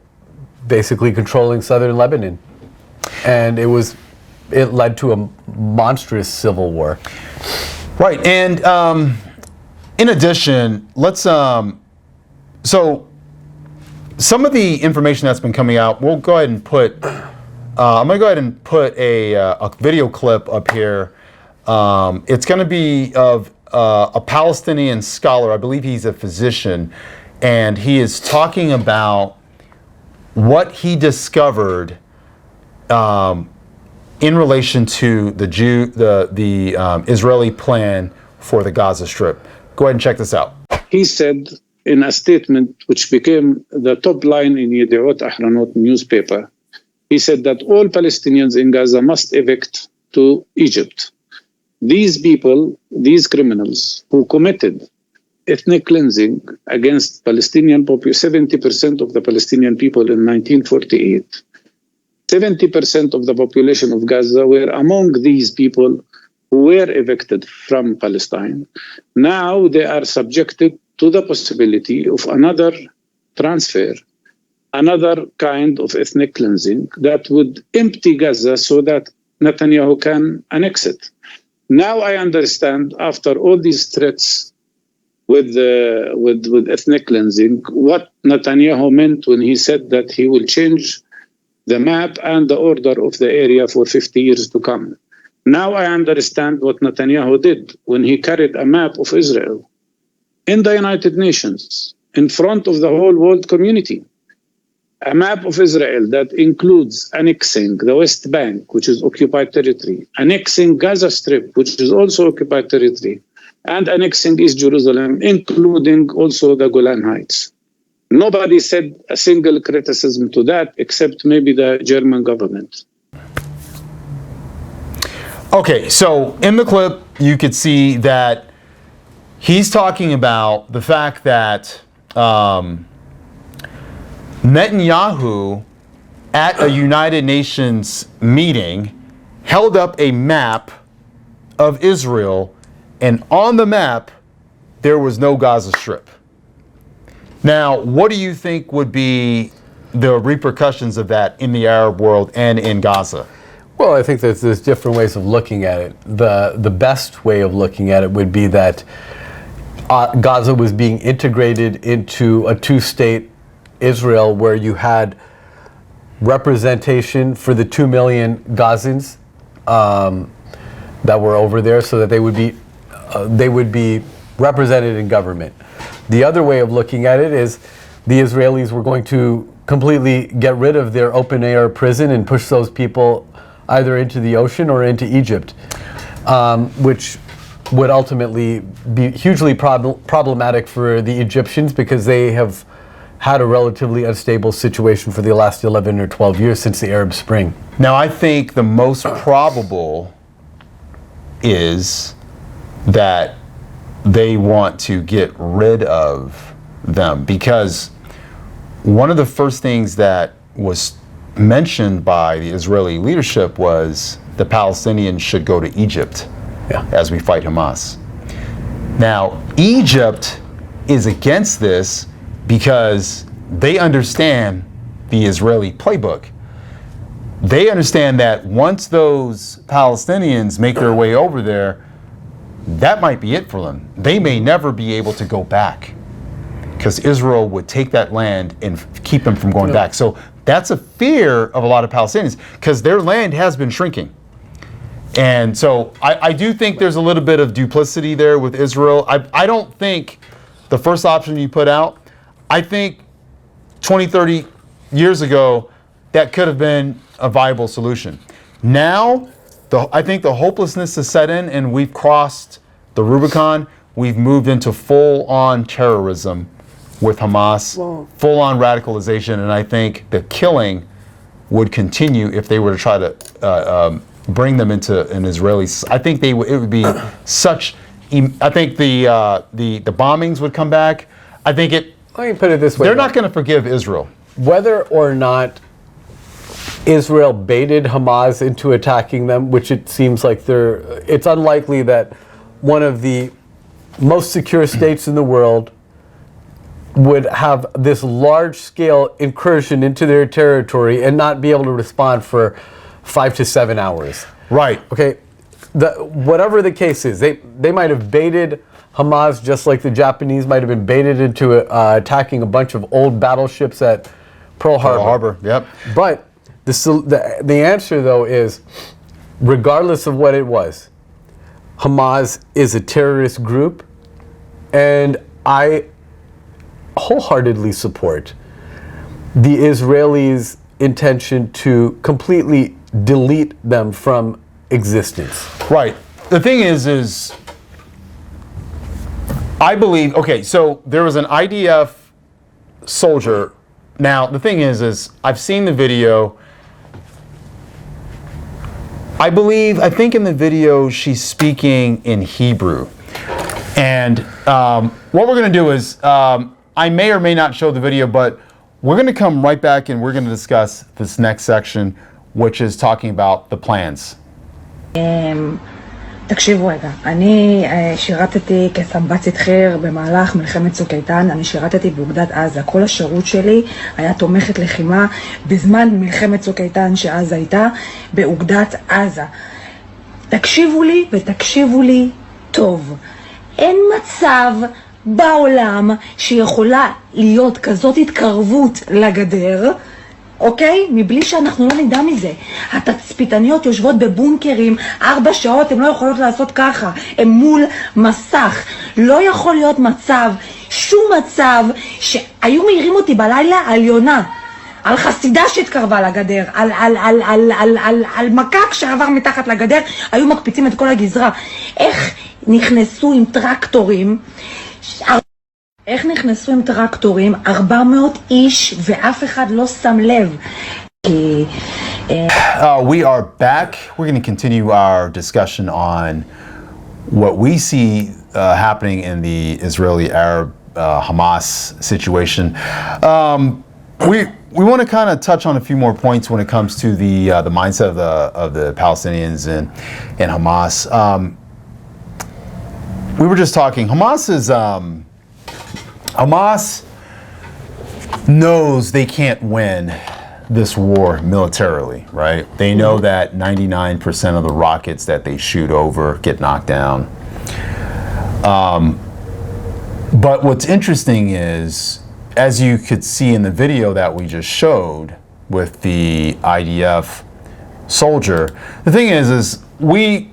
Speaker 2: basically controlling southern Lebanon. And it led to a monstrous civil war.
Speaker 1: Right. And in addition, let's so some of the information that's been coming out, we'll go ahead and put I'm going to go ahead and put a video clip up here. It's going to be of a Palestinian scholar. I believe he's a physician, and he is talking about what he discovered in relation to the Israeli plan for the Gaza Strip. Go ahead and check this out.
Speaker 3: He said in a statement which became the top line in Yediot Ahronot newspaper, he said that all Palestinians in Gaza must evict to Egypt. These people, these criminals who committed ethnic cleansing against Palestinian population, 70% of the Palestinian people in 1948, 70% of the population of Gaza were among these people who were evicted from Palestine. Now they are subjected to the possibility of another transfer, another kind of ethnic cleansing that would empty Gaza so that Netanyahu can annex it. Now I understand, after all these threats with ethnic cleansing, what Netanyahu meant when he said that he will change the map and the order of the area for 50 years to come. Now I understand what Netanyahu did when he carried a map of Israel in the United Nations, in front of the whole world community. A map of Israel that includes annexing the West Bank, which is occupied territory, annexing Gaza Strip, which is also occupied territory, and annexing East Jerusalem, including also the Golan Heights. Nobody said a single criticism to that, except maybe the German government.
Speaker 1: Okay, so in the clip, you could see that he's talking about the fact that Netanyahu, at a United Nations meeting, held up a map of Israel, and on the map, there was no Gaza Strip. Now, what do you think would be the repercussions of that in the Arab world and in Gaza?
Speaker 2: Well, I think there's different ways of looking at it. The best way of looking at it would be that Gaza was being integrated into a two-state Israel where you had representation for the 2 million Gazans that were over there, so that they would be represented in government. The other way of looking at it is the Israelis were going to completely get rid of their open-air prison and push those people either into the ocean or into Egypt, which would ultimately be hugely problematic for the Egyptians because they have had a relatively unstable situation for the last 11 or 12 years since the Arab Spring.
Speaker 1: Now, I think the most probable is that they want to get rid of them, because one of the first things that was mentioned by the Israeli leadership was the Palestinians should go to Egypt as we fight Hamas. Now, Egypt is against this because they understand the Israeli playbook. They understand that once those Palestinians make their way over there, that might be it for them. They may never be able to go back because Israel would take that land and keep them from going back. So that's a fear of a lot of Palestinians because their land has been shrinking. And so I do think there's a little bit of duplicity there with Israel. I don't think the first option you put out, I think 20, 30 years ago, that could have been a viable solution. Now, I think the hopelessness is set in and we've crossed the Rubicon. We've moved into full-on terrorism with Hamas, full-on radicalization, and I think the killing would continue if they were to try to bring them into an Israeli. I think it would be such. I think the bombings would come back. I think it.
Speaker 2: Let me put it this way:
Speaker 1: they're not going to forgive Israel,
Speaker 2: whether or not Israel baited Hamas into attacking them, which it seems like it's unlikely that one of the most secure states in the world would have this large-scale incursion into their territory and not be able to respond for 5 to 7 hours.
Speaker 1: Right.
Speaker 2: Okay. Whatever the case is, they might have baited Hamas just like the Japanese might have been baited into attacking a bunch of old battleships at Pearl Harbor.
Speaker 1: Yep.
Speaker 2: But the answer, though, is regardless of what it was, Hamas is a terrorist group, and I wholeheartedly support the Israelis' intention to completely delete them from existence.
Speaker 1: Right. The thing is I believe, okay, so there was an IDF soldier. Now, the thing is I've seen the video. I think in the video she's speaking in Hebrew. And what we're going to do is, I may or may not show the video, but we're going to come right back and we're going to discuss this next section, which is talking about the plans.
Speaker 4: תקשיבו רגע, אני שירתתי כסמב"צית חי"ר במהלך מלחמת צוק איתן, אני שירתתי באוגדת עזה, כל השירות שלי היה תומכת לחימה בזמן מלחמת צוק איתן שעזה הייתה באוגדת עזה. תקשיבו לי ותקשיבו לי טוב, אין מצב בעולם שיכולה להיות כזאת התקרבות לגדר, אוקיי? מבלי שאנחנו לא נדע מזה. התצפיתניות יושבות בבונקרים 4 שעות, הן לא יכולות לעשות ככה, הן מול מסך. לא יכול להיות מצב, שום מצב, שהיו מעירים אותי בלילה על יונה, על חסידה שהתקרבה לגדר, על מקק שעבר מתחת לגדר, היו מקפיצים את כל הגזרה. איך נכנסו עם טרקטורים, 400 איש ואף אחד לא שם לב.
Speaker 1: We are back. We're going to continue our discussion on what we see happening in the Israeli-Arab Hamas situation. we want to kind of touch on a few more points when it comes to the mindset of the Palestinians and Hamas. We were just talking. Hamas knows they can't win this war militarily, right? They know that 99% of the rockets that they shoot over get knocked down. But what's interesting is, as you could see in the video that we just showed with the IDF soldier, the thing is we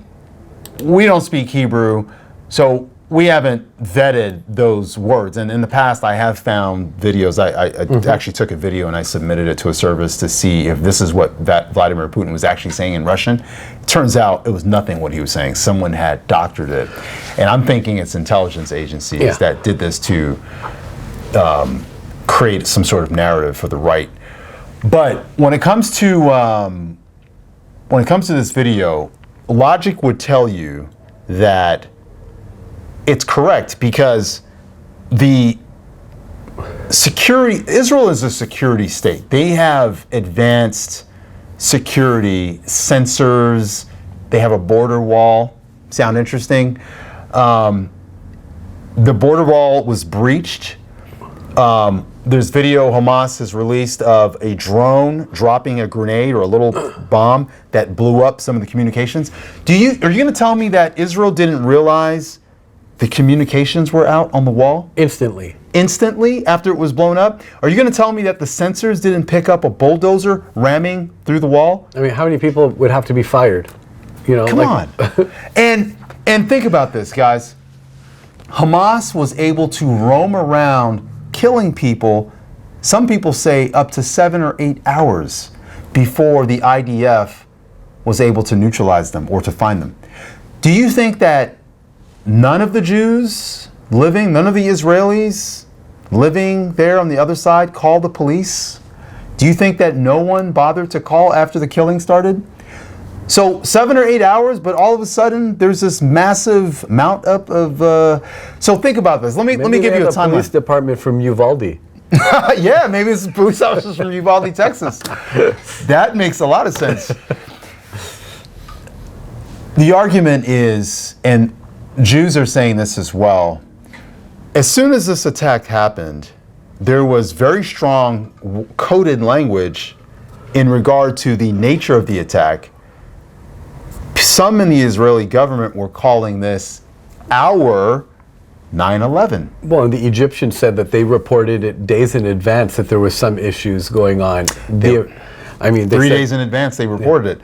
Speaker 1: don't speak Hebrew, so we haven't vetted those words. And in the past, I have found videos. I actually took a video and I submitted it to a service to see if this is what Vladimir Putin was actually saying in Russian. Turns out it was nothing what he was saying. Someone had doctored it. And I'm thinking it's intelligence agencies that did this to create some sort of narrative for the right. But when it comes to this video, logic would tell you that it's correct, because the security, Israel is a security state. They have advanced security sensors. They have a border wall. Sound interesting? The border wall was breached. There's video Hamas has released of a drone dropping a grenade or a little bomb that blew up some of the communications. Are you going to tell me that Israel didn't realize the communications were out on the wall? Instantly after it was blown up? Are you going to tell me that the sensors didn't pick up a bulldozer ramming through the wall?
Speaker 2: I mean, how many people would have to be fired? You know,
Speaker 1: Come on. And think about this, guys. Hamas was able to roam around killing people, some people say up to 7 or 8 hours before the IDF was able to neutralize them or to find them. Do you think that none of the Jews living, none of the Israelis living there on the other side called the police? Do you think that no one bothered to call after the killing started? So 7 or 8 hours, but all of a sudden there's this massive mount up of. So think about this. Let me give you a timeline.
Speaker 2: Police department from Uvalde.
Speaker 1: Yeah, maybe it's police officers from Uvalde, Texas. That makes a lot of sense. The argument is, and Jews are saying this as well, as soon as this attack happened, there was very strong coded language in regard to the nature of the attack. Some in the Israeli government were calling this our 9/11.
Speaker 2: Well, and the Egyptians said that they reported it days in advance that there was some issues going on. They
Speaker 1: 3 days in advance they reported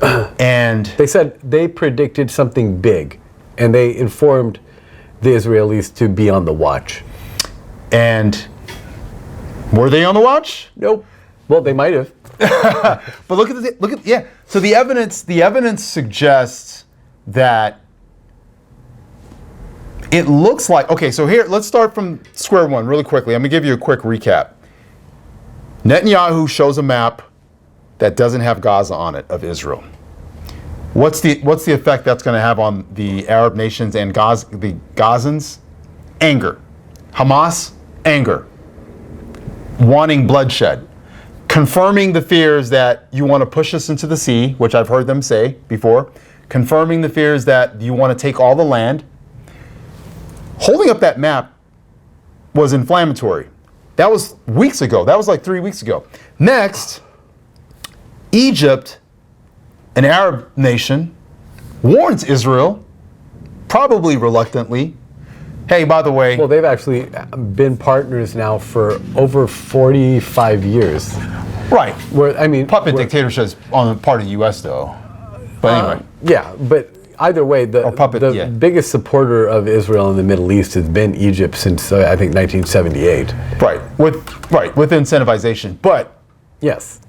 Speaker 1: it. And
Speaker 2: they said they predicted something big, and they informed the Israelis to be on the watch.
Speaker 1: And were they on the watch?
Speaker 2: Nope. Well, they might have.
Speaker 1: But look at yeah. So the evidence suggests that it looks like, okay, so here, let's start from square one really quickly. I'm gonna give you a quick recap. Netanyahu shows a map that doesn't have Gaza on it of Israel. What's the effect that's gonna have on the Arab nations and the Gazans? Anger. Hamas, anger. Wanting bloodshed. Confirming the fears that you want to push us into the sea, which I've heard them say before. Confirming the fears that you want to take all the land. Holding up that map was inflammatory. That was weeks ago. That was like 3 weeks ago. Next, Egypt, an Arab nation, warns Israel, probably reluctantly, hey, by the way...
Speaker 2: Well, they've actually been partners now for over 45 years.
Speaker 1: Right. Puppet
Speaker 2: where,
Speaker 1: dictatorships on the part of the U.S., though. But anyway.
Speaker 2: Yeah, but either way, the biggest supporter of Israel in the Middle East has been Egypt since, I think, 1978.
Speaker 1: Right. With incentivization. But...
Speaker 2: Yes.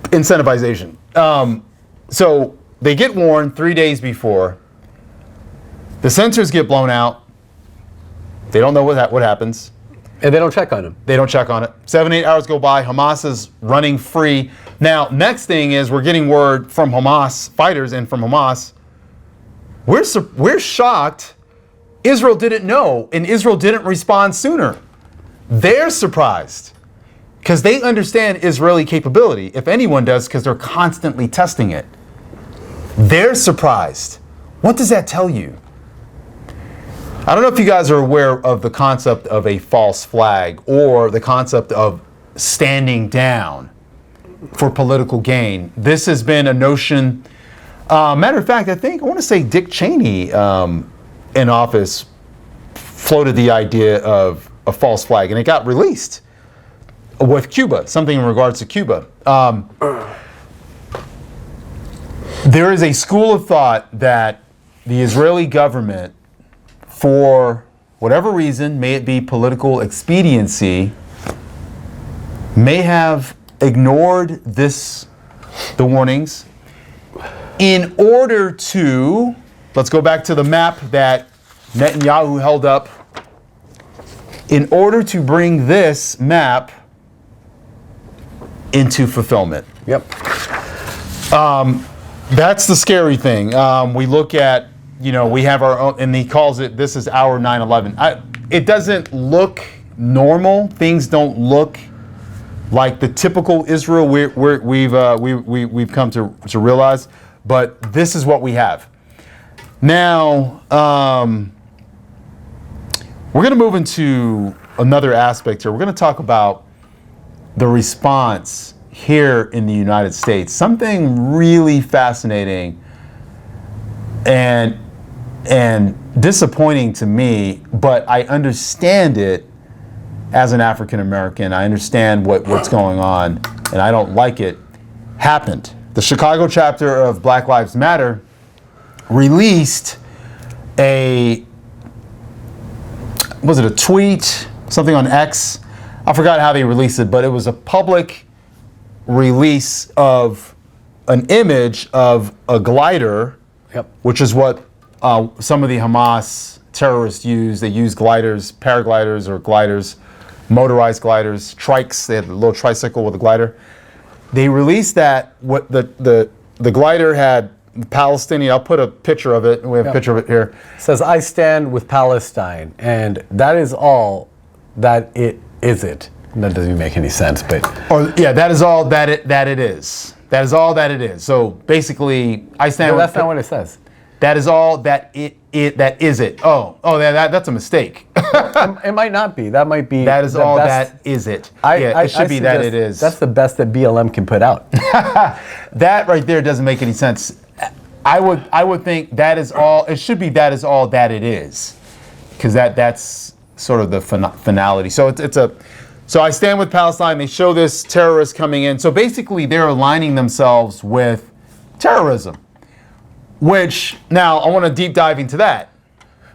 Speaker 1: Incentivization. So they get warned 3 days before. The sensors get blown out. They don't know what happens.
Speaker 2: And they don't check on them.
Speaker 1: They don't check on it. 7, 8 hours go by. Hamas is running free. Now, next thing is we're getting word from Hamas fighters and from Hamas. We're shocked. Israel didn't know, and Israel didn't respond sooner. They're surprised. because they understand Israeli capability, if anyone does, because they're constantly testing it. They're surprised. What does that tell you? I don't know if you guys are aware of the concept of a false flag or the concept of standing down for political gain. This has been a notion. Matter of fact, I want to say Dick Cheney in office floated the idea of a false flag, and it got released with Cuba, something in regards to Cuba. There is a school of thought that the Israeli government, for whatever reason, may it be political expediency, may have ignored the warnings in order to, let's go back to the map that Netanyahu held up, in order to bring this map into fulfillment.
Speaker 2: Yep.
Speaker 1: That's the scary thing. We look at, we have our own, and he calls it, this is our 9/11. It doesn't look normal. Things don't look like the typical Israel we've come to realize, but this is what we have. Now, we're going to move into another aspect here. We're going to talk about the response here in the United States. Something really fascinating and disappointing to me, but I understand it as an African American. I understand what's going on, and I don't like it. Happened. The Chicago chapter of Black Lives Matter released a tweet, something on X. I forgot how they released it, but it was a public release of an image of a glider, which is what some of the Hamas terrorists use. They use gliders, paragliders or gliders, motorized gliders, trikes. They had a little tricycle with a glider. They released that. What the glider had Palestinian. I'll put a picture of it. We have a picture of it here.
Speaker 2: It says, "I stand with Palestine," and that is all that it is. It. That doesn't even make any sense, but
Speaker 1: that is all that it is. That is all that it is. So basically, I stand.
Speaker 2: No, that's not what it says.
Speaker 1: That is all that that is it. That's a mistake.
Speaker 2: It might not be. That might be.
Speaker 1: That is all
Speaker 2: best.
Speaker 1: that is it.
Speaker 2: It
Speaker 1: should be that it is.
Speaker 2: That's the best that BLM can put out.
Speaker 1: That right there doesn't make any sense. I would think that is all. It should be that is all that it is, because that's sort of the finality. So So I stand with Palestine. They show this terrorist coming in. So basically, they're aligning themselves with terrorism. Which now I want to deep dive into that.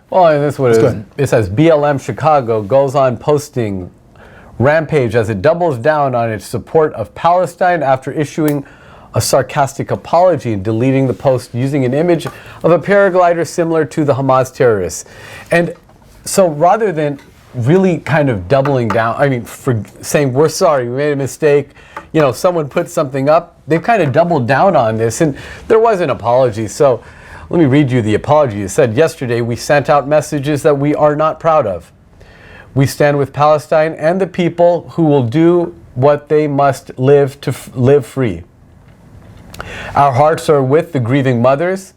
Speaker 2: Well, and that's what it is. It says BLM Chicago goes on posting rampage as it doubles down on its support of Palestine after issuing a sarcastic apology and deleting the post using an image of a paraglider similar to the Hamas terrorists. And so rather than really kind of doubling down, for saying we're sorry, we made a mistake, someone put something up, they've kind of doubled down on this, and there was an apology. So let me read you the apology. It said, "Yesterday we sent out messages that we are not proud of. We stand with Palestine and the people who will do what they must live to live free. Our hearts are with the grieving mothers,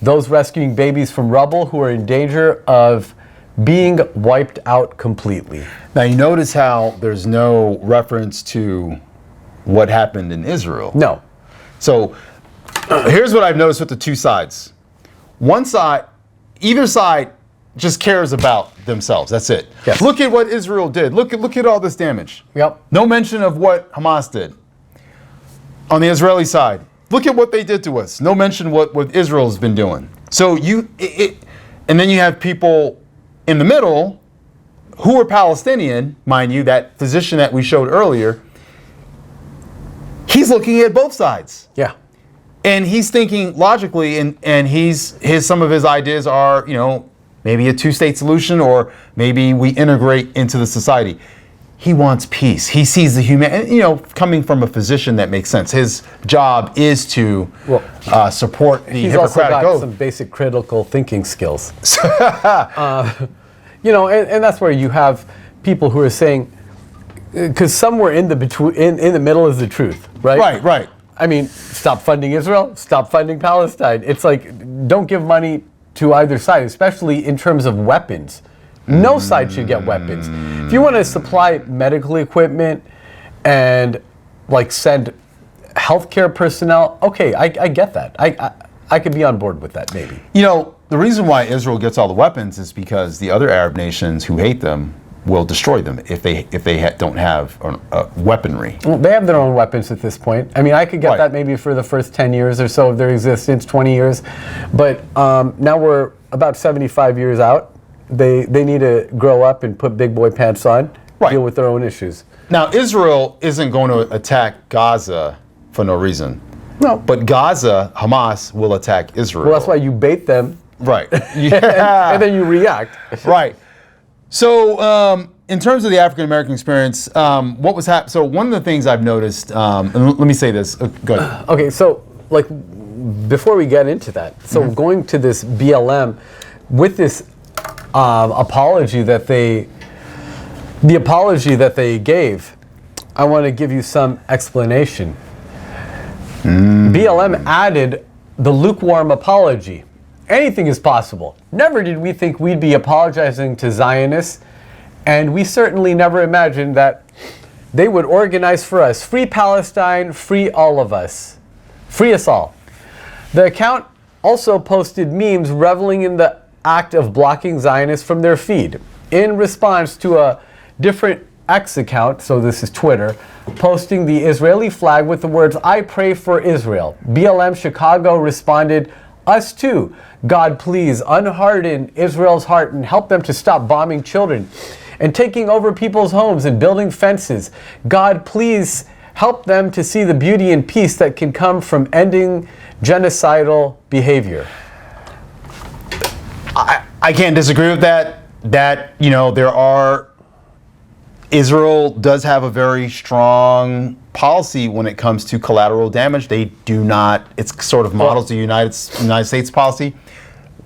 Speaker 2: those rescuing babies from rubble who are in danger of being wiped out completely."
Speaker 1: Now you notice how there's no reference to what happened in Israel.
Speaker 2: No.
Speaker 1: So here's what I've noticed with the two sides. One side, either side just cares about themselves. That's it.
Speaker 2: Yes.
Speaker 1: Look at what Israel did. Look at all this damage.
Speaker 2: Yep.
Speaker 1: No mention of what Hamas did. On the Israeli side, look at what they did to us. No mention what Israel's been doing. So and then you have people in the middle who are Palestinian, mind you, that physician that we showed earlier, he's looking at both sides.
Speaker 2: Yeah.
Speaker 1: And he's thinking logically, and some of his ideas are, maybe a two-state solution, or maybe we integrate into the society. He wants peace. He sees the human, coming from a physician, that makes sense. His job is to support the
Speaker 2: Hippocratic Oath. He's also got some basic critical thinking skills. And that's where you have people who are saying, because somewhere in the in the middle is the truth, right?
Speaker 1: Right.
Speaker 2: I mean, stop funding Israel, stop funding Palestine. It's like, don't give money to either side, especially in terms of weapons. No side should get weapons. If you want to supply medical equipment and like send healthcare personnel, okay, I get that. I could be on board with that, maybe.
Speaker 1: You know, the reason why Israel gets all the weapons is because the other Arab nations who hate them will destroy them if they don't have weaponry.
Speaker 2: Well, they have their own weapons at this point. I mean, I could get
Speaker 1: Right.
Speaker 2: that maybe for the first 10 years or so of their existence, 20 years. But now we're about 75 years out. They need to grow up and put big boy pants on,
Speaker 1: Right.
Speaker 2: deal with their own issues.
Speaker 1: Now, Israel isn't going to attack Gaza for no reason.
Speaker 2: No.
Speaker 1: But Gaza, Hamas, will attack Israel.
Speaker 2: Well, that's why you bait them
Speaker 1: Right. Yeah.
Speaker 2: and then you react.
Speaker 1: Right. So, in terms of the African American experience, what was happening? So, one of the things I've noticed, and let me say this. Go ahead.
Speaker 2: Okay, so like before we get into that, so going to this BLM with this apology that the apology that they gave, I want to give you some explanation. BLM added the lukewarm apology. Anything is possible. Never did we think we'd be apologizing to Zionists, and we certainly never imagined that they would organize for us. Free Palestine, free all of us. Free us all. The account also posted memes reveling in the act of blocking Zionists from their feed. In response to a different X account, so this is Twitter, posting the Israeli flag with the words, "I pray for Israel." BLM Chicago responded, "Us too. God, please unharden Israel's heart and help them to stop bombing children and taking over people's homes and building fences. God, please help them to see the beauty and peace that can come from ending genocidal behavior."
Speaker 1: I can't disagree with that. Israel does have a very strong policy when it comes to collateral damage. They do not, it's sort of models the United States policy.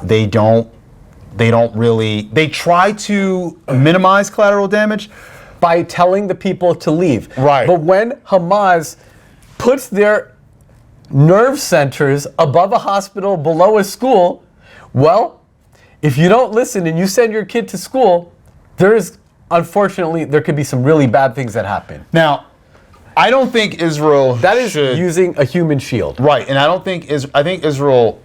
Speaker 1: They try to minimize collateral damage
Speaker 2: by telling the people to leave.
Speaker 1: Right.
Speaker 2: But when Hamas puts their nerve centers above a hospital, below a school, well, if you don't listen and you send your kid to school, unfortunately, there could be some really bad things that happen.
Speaker 1: Now, I don't think Israel
Speaker 2: That is using a human shield.
Speaker 1: Right, and I think Israel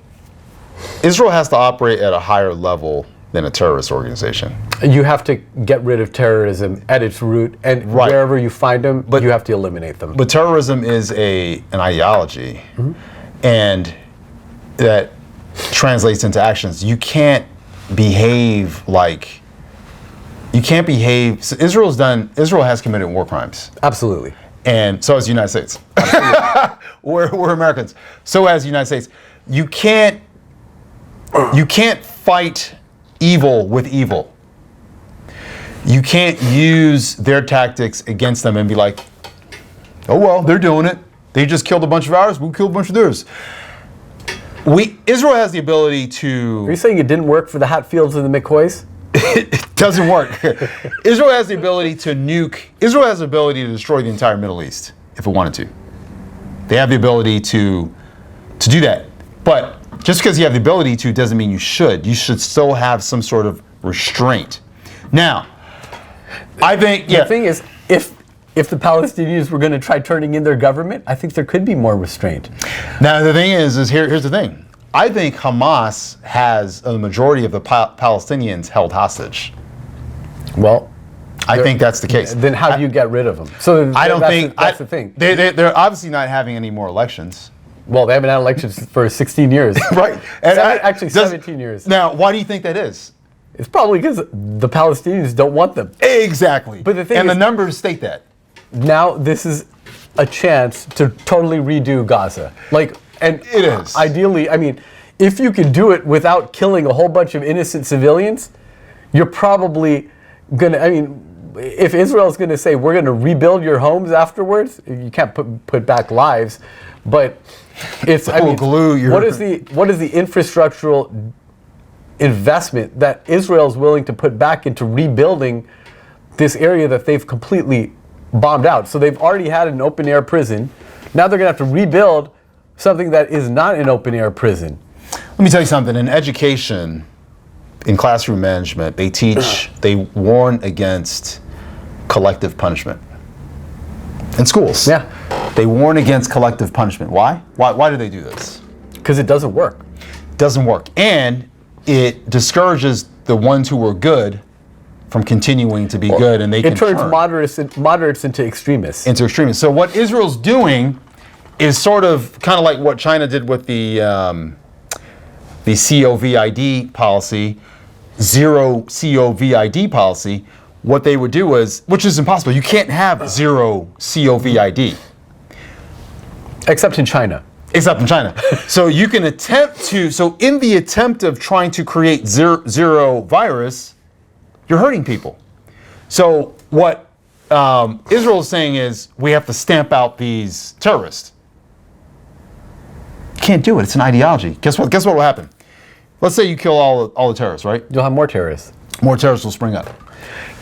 Speaker 1: has to operate at a higher level than a terrorist organization.
Speaker 2: You have to get rid of terrorism at its root, and
Speaker 1: Right.
Speaker 2: wherever you find them, you have to eliminate them.
Speaker 1: But terrorism is an ideology, and that translates into actions. You can't behave like. So Israel has committed war crimes.
Speaker 2: Absolutely.
Speaker 1: And so has the United States. we're Americans. So has the United States. You can't fight evil with evil. You can't use their tactics against them and be like, oh well, they're doing it. They just killed a bunch of ours, we'll kill a bunch of theirs. Israel has the ability to.
Speaker 2: Are you saying it didn't work for the Hatfields and the McCoys?
Speaker 1: It doesn't work. Israel has the ability to nuke. Israel has the ability to destroy the entire Middle East if it wanted to. They have the ability to do that. But just because you have the ability to doesn't mean you should. You should still have some sort of restraint. Now, I think
Speaker 2: The thing is, if the Palestinians were going to try turning in their government, I think there could be more restraint.
Speaker 1: Now the thing is here's the thing. I think Hamas has a majority of the Palestinians held hostage.
Speaker 2: Well,
Speaker 1: I think that's the case.
Speaker 2: then how do you get rid of them? So
Speaker 1: I don't think
Speaker 2: that's the thing.
Speaker 1: They're obviously not having any more elections.
Speaker 2: Well, they haven't had elections for 16 years.
Speaker 1: Right.
Speaker 2: Actually, 17 years.
Speaker 1: Now, why do you think that is?
Speaker 2: It's probably because the Palestinians don't want them.
Speaker 1: Exactly.
Speaker 2: But the thing
Speaker 1: and
Speaker 2: is-
Speaker 1: the numbers state that.
Speaker 2: Now this is a chance to totally redo Gaza. And
Speaker 1: It is.
Speaker 2: Ideally, I mean, if you can do it without killing a whole bunch of innocent civilians, you're probably gonna. I mean, if Israel's gonna say we're gonna rebuild your homes afterwards, you can't put back lives, but it's. I mean,
Speaker 1: glue your-
Speaker 2: what is the infrastructural investment that Israel's willing to put back into rebuilding this area that they've completely bombed out. So they've already had an open air prison. Now they're going to have to rebuild something that is not an open air prison.
Speaker 1: Let me tell you something. In education, in classroom management, they warn against collective punishment. In schools.
Speaker 2: Yeah.
Speaker 1: They warn against collective punishment. Why? Why do they do this?
Speaker 2: Because it doesn't work.
Speaker 1: It doesn't work. And it discourages the ones who were good from continuing to be good, and they can
Speaker 2: It turns
Speaker 1: turn
Speaker 2: moderates into extremists.
Speaker 1: into extremists. So what Israel's doing is sort of kind of like what China did with the COVID policy, zero COVID policy. What they would do is, which is impossible. You can't have zero COVID.
Speaker 2: Except in China.
Speaker 1: Except in China. So you can attempt to, so in the attempt of trying to create zero virus, you're hurting people. So what Israel is saying is, we have to stamp out these terrorists. You can't do it. It's an ideology. Guess what? Guess what will happen? Let's say you kill all the terrorists, right?
Speaker 2: You'll have more terrorists.
Speaker 1: More terrorists will spring up.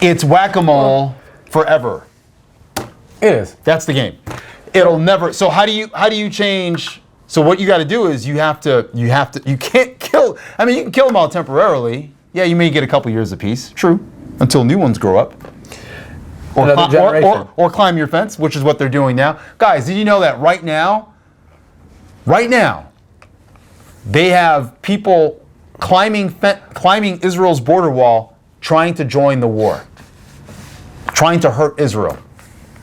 Speaker 1: It's whack-a-mole forever.
Speaker 2: It is.
Speaker 1: That's the game. It'll never. So how do you change? So what you got to do is you can't kill. I mean, you can kill them all temporarily. Yeah, you may get a couple years apiece. True, until new ones grow up.
Speaker 2: Another generation.
Speaker 1: Or climb your fence, which is what they're doing now. Guys, did you know that right now, they have people climbing Israel's border wall, trying to join the war, trying to hurt Israel.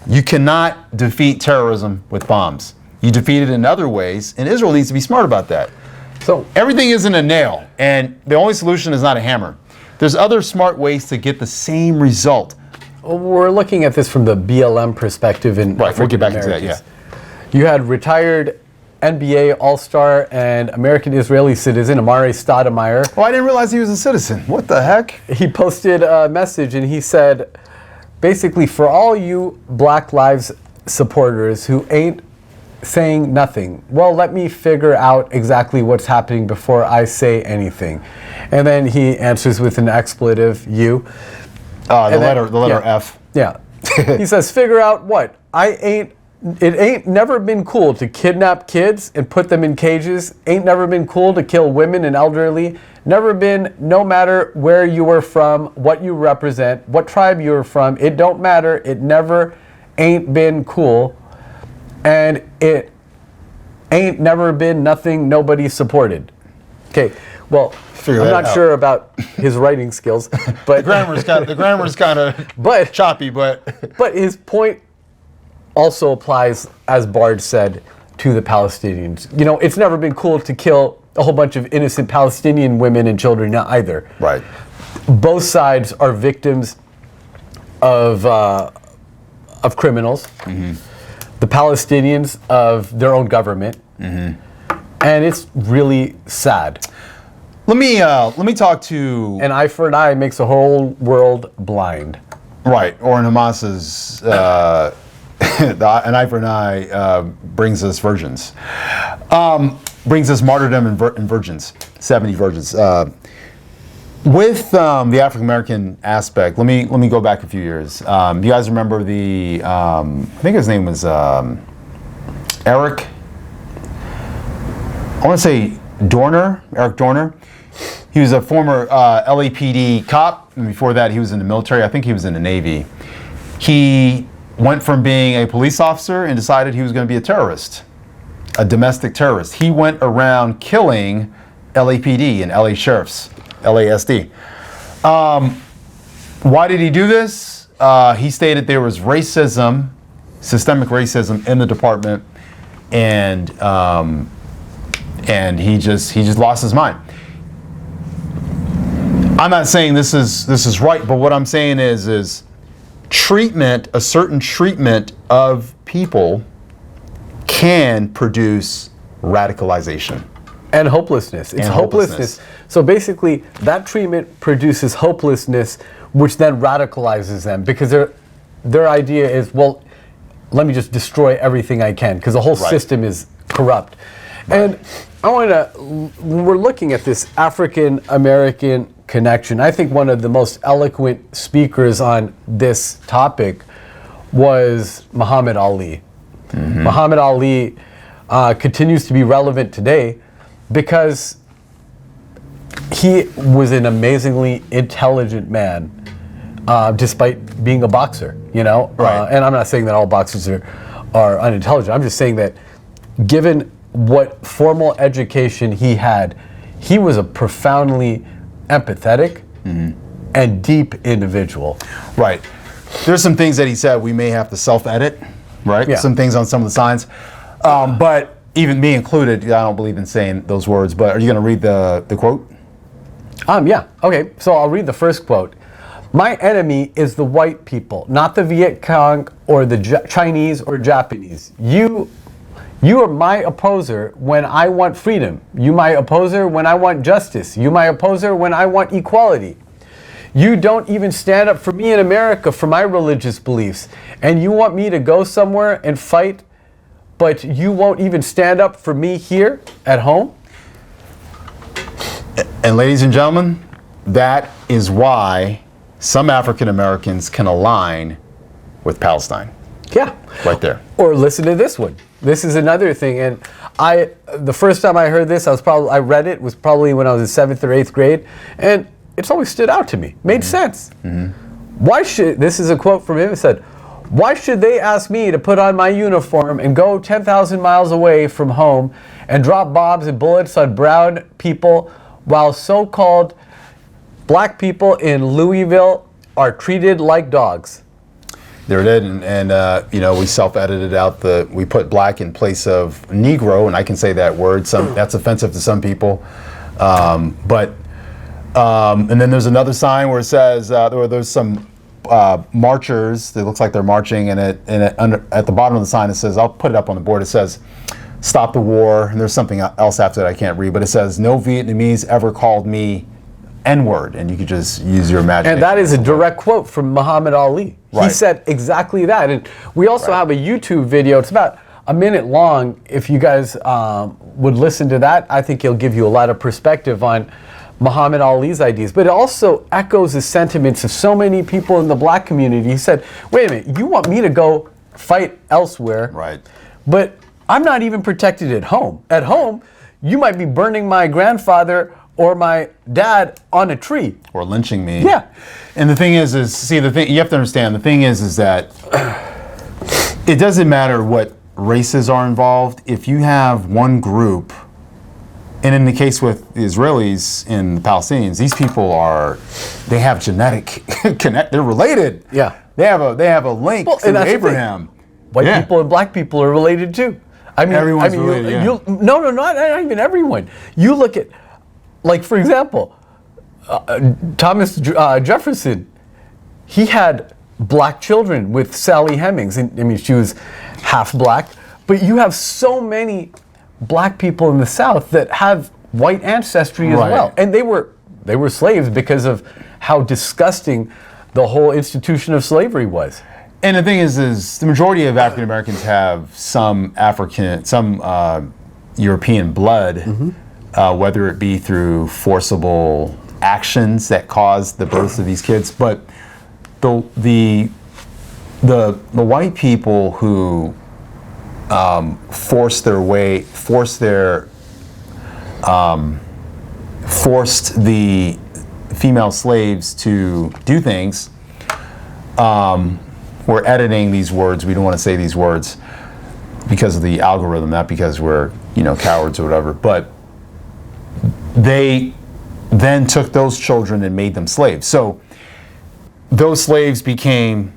Speaker 1: You cannot defeat terrorism with bombs. You defeat it in other ways, and Israel needs to be smart about that.
Speaker 2: So
Speaker 1: Everything isn't a nail, and the only solution is not a hammer. There's other smart ways to get the same result.
Speaker 2: we're looking at this from the BLM perspective in
Speaker 1: Right, we'll get back into that,
Speaker 2: Americans. You had retired NBA All-Star and American-Israeli citizen Amare Stoudemire.
Speaker 1: Oh, I didn't realize he was a citizen. What the heck?
Speaker 2: He posted a message and he said, basically, for all you Black Lives supporters who ain't saying nothing, well, let me figure out exactly what's happening before I say anything. And then he answers with an expletive, you.
Speaker 1: The letter
Speaker 2: yeah.
Speaker 1: F.
Speaker 2: Yeah. He says, figure out what? It ain't never been cool to kidnap kids and put them in cages. Ain't never been cool to kill women and elderly. Never been, no matter where you were from, what you represent, what tribe you were from. It don't matter. It never ain't been cool. And it ain't never been nothing nobody supported. Okay, well,
Speaker 1: Figure
Speaker 2: I'm
Speaker 1: that
Speaker 2: not
Speaker 1: out.
Speaker 2: sure about his writing skills, but
Speaker 1: The grammar's kind of
Speaker 2: but
Speaker 1: choppy, but
Speaker 2: but his point also applies, as Bard said, to the Palestinians. You know, it's never been cool to kill a whole bunch of innocent Palestinian women and children either.
Speaker 1: right.
Speaker 2: Both sides are victims of criminals.
Speaker 1: Mm-hmm.
Speaker 2: The Palestinians of their own government, and it's really sad.
Speaker 1: Let me talk to
Speaker 2: An eye for an eye makes the whole world blind.
Speaker 1: right, or in Hamas's an eye for an eye brings us virgins, brings us martyrdom and virgins, 70 virgins. With the African American aspect, let me go back a few years. You guys remember the I think his name was Eric. I want to say Dorner, Eric Dorner. He was a former LAPD cop, and before that he was in the military. I think he was in the Navy. He went from being a police officer and decided he was going to be a terrorist, a domestic terrorist. He went around killing LAPD and LA sheriffs, LASD. Why did he do this? He stated there was racism, systemic racism in the department, and he just lost his mind. I'm not saying this is right, but what I'm saying is treatment, a certain treatment of people can produce radicalization.
Speaker 2: And hopelessness. It's
Speaker 1: And
Speaker 2: hopelessness. So basically, that treatment produces hopelessness, which then radicalizes them because their idea is, well, let me just destroy everything I can because the whole
Speaker 1: Right.
Speaker 2: system is corrupt. And I want to, when we're looking at this African American connection, I think one of the most eloquent speakers on this topic was Muhammad Ali. Muhammad Ali continues to be relevant today because he was an amazingly intelligent man, despite being a boxer, you know?
Speaker 1: Right.
Speaker 2: And I'm not saying that all boxers are unintelligent. I'm just saying that given what formal education he had, he was a profoundly empathetic and deep individual.
Speaker 1: Right. There's some things that he said we may have to self-edit, right?
Speaker 2: Yeah.
Speaker 1: Some things on some of the signs. But even me included, I don't believe in saying those words, but are you going to read the quote?
Speaker 2: Yeah. Okay. So I'll read the first quote. My enemy is the white people, not the Viet Cong or the Chinese or Japanese. You are my opposer when I want freedom. You my opposer when I want justice. You my opposer when I want equality. You don't even stand up for me in America for my religious beliefs. And you want me to go somewhere and fight, but you won't even stand up for me here at home?
Speaker 1: And ladies and gentlemen, that is why some African Americans can align with Palestine.
Speaker 2: Yeah.
Speaker 1: Right there.
Speaker 2: Or listen to this one. This is another thing, and the first time I heard this, I read it was probably when I was in 7th or 8th grade, and it's always stood out to me. Made sense. Why should, this is a quote from him, it said, why should they ask me to put on my uniform and go 10,000 miles away from home and drop bombs and bullets on brown people while so-called black people in Louisville are treated like dogs?
Speaker 1: There it is, and you know, we self-edited out we put black in place of Negro, and I can say that word. That's offensive to some people, and then there's another sign where it says there's some marchers. It looks like they're marching, and at the bottom of the sign it says, I'll put it up on the board. It says, "Stop the war," and there's something else after that I can't read, but it says, "No Vietnamese ever called me N-word," and you could just use your imagination.
Speaker 2: And that is a direct quote from Muhammad Ali. He
Speaker 1: Right.
Speaker 2: said exactly that. And we also have a YouTube video. It's about a minute long. If you guys would listen to that, I think it'll give you a lot of perspective on Muhammad Ali's ideas. But it also echoes the sentiments of so many people in the black community. He said, wait a minute, you want me to go fight elsewhere,
Speaker 1: Right.
Speaker 2: but I'm not even protected at home. At home, you might be burning my grandfather or my dad on a tree.
Speaker 1: Or lynching me.
Speaker 2: Yeah.
Speaker 1: And the thing is see, the thing you have to understand, the thing is that it doesn't matter what races are involved. If you have one group, and in the case with the Israelis and the Palestinians, these people they have genetic connect. They're related.
Speaker 2: Yeah.
Speaker 1: They have a link
Speaker 2: Well, and
Speaker 1: to
Speaker 2: that's the
Speaker 1: Abraham.
Speaker 2: White
Speaker 1: Yeah.
Speaker 2: people and black people are related too.
Speaker 1: Everyone's related, yeah.
Speaker 2: No, not even everyone. You look at, like, for example, Thomas Jefferson. He had black children with Sally Hemings. And, I mean, she was half black. But you have so many black people in the South that have white ancestry as
Speaker 1: Right.
Speaker 2: well. And they were slaves because of how disgusting the whole institution of slavery was.
Speaker 1: And the thing is the majority of African Americans have some European blood, whether it be through forcible actions that caused the births of these kids. But the white people who forced the female slaves to do things. We're editing these words. We don't want to say these words because of the algorithm, not because we're, cowards or whatever. But they then took those children and made them slaves. So those slaves became,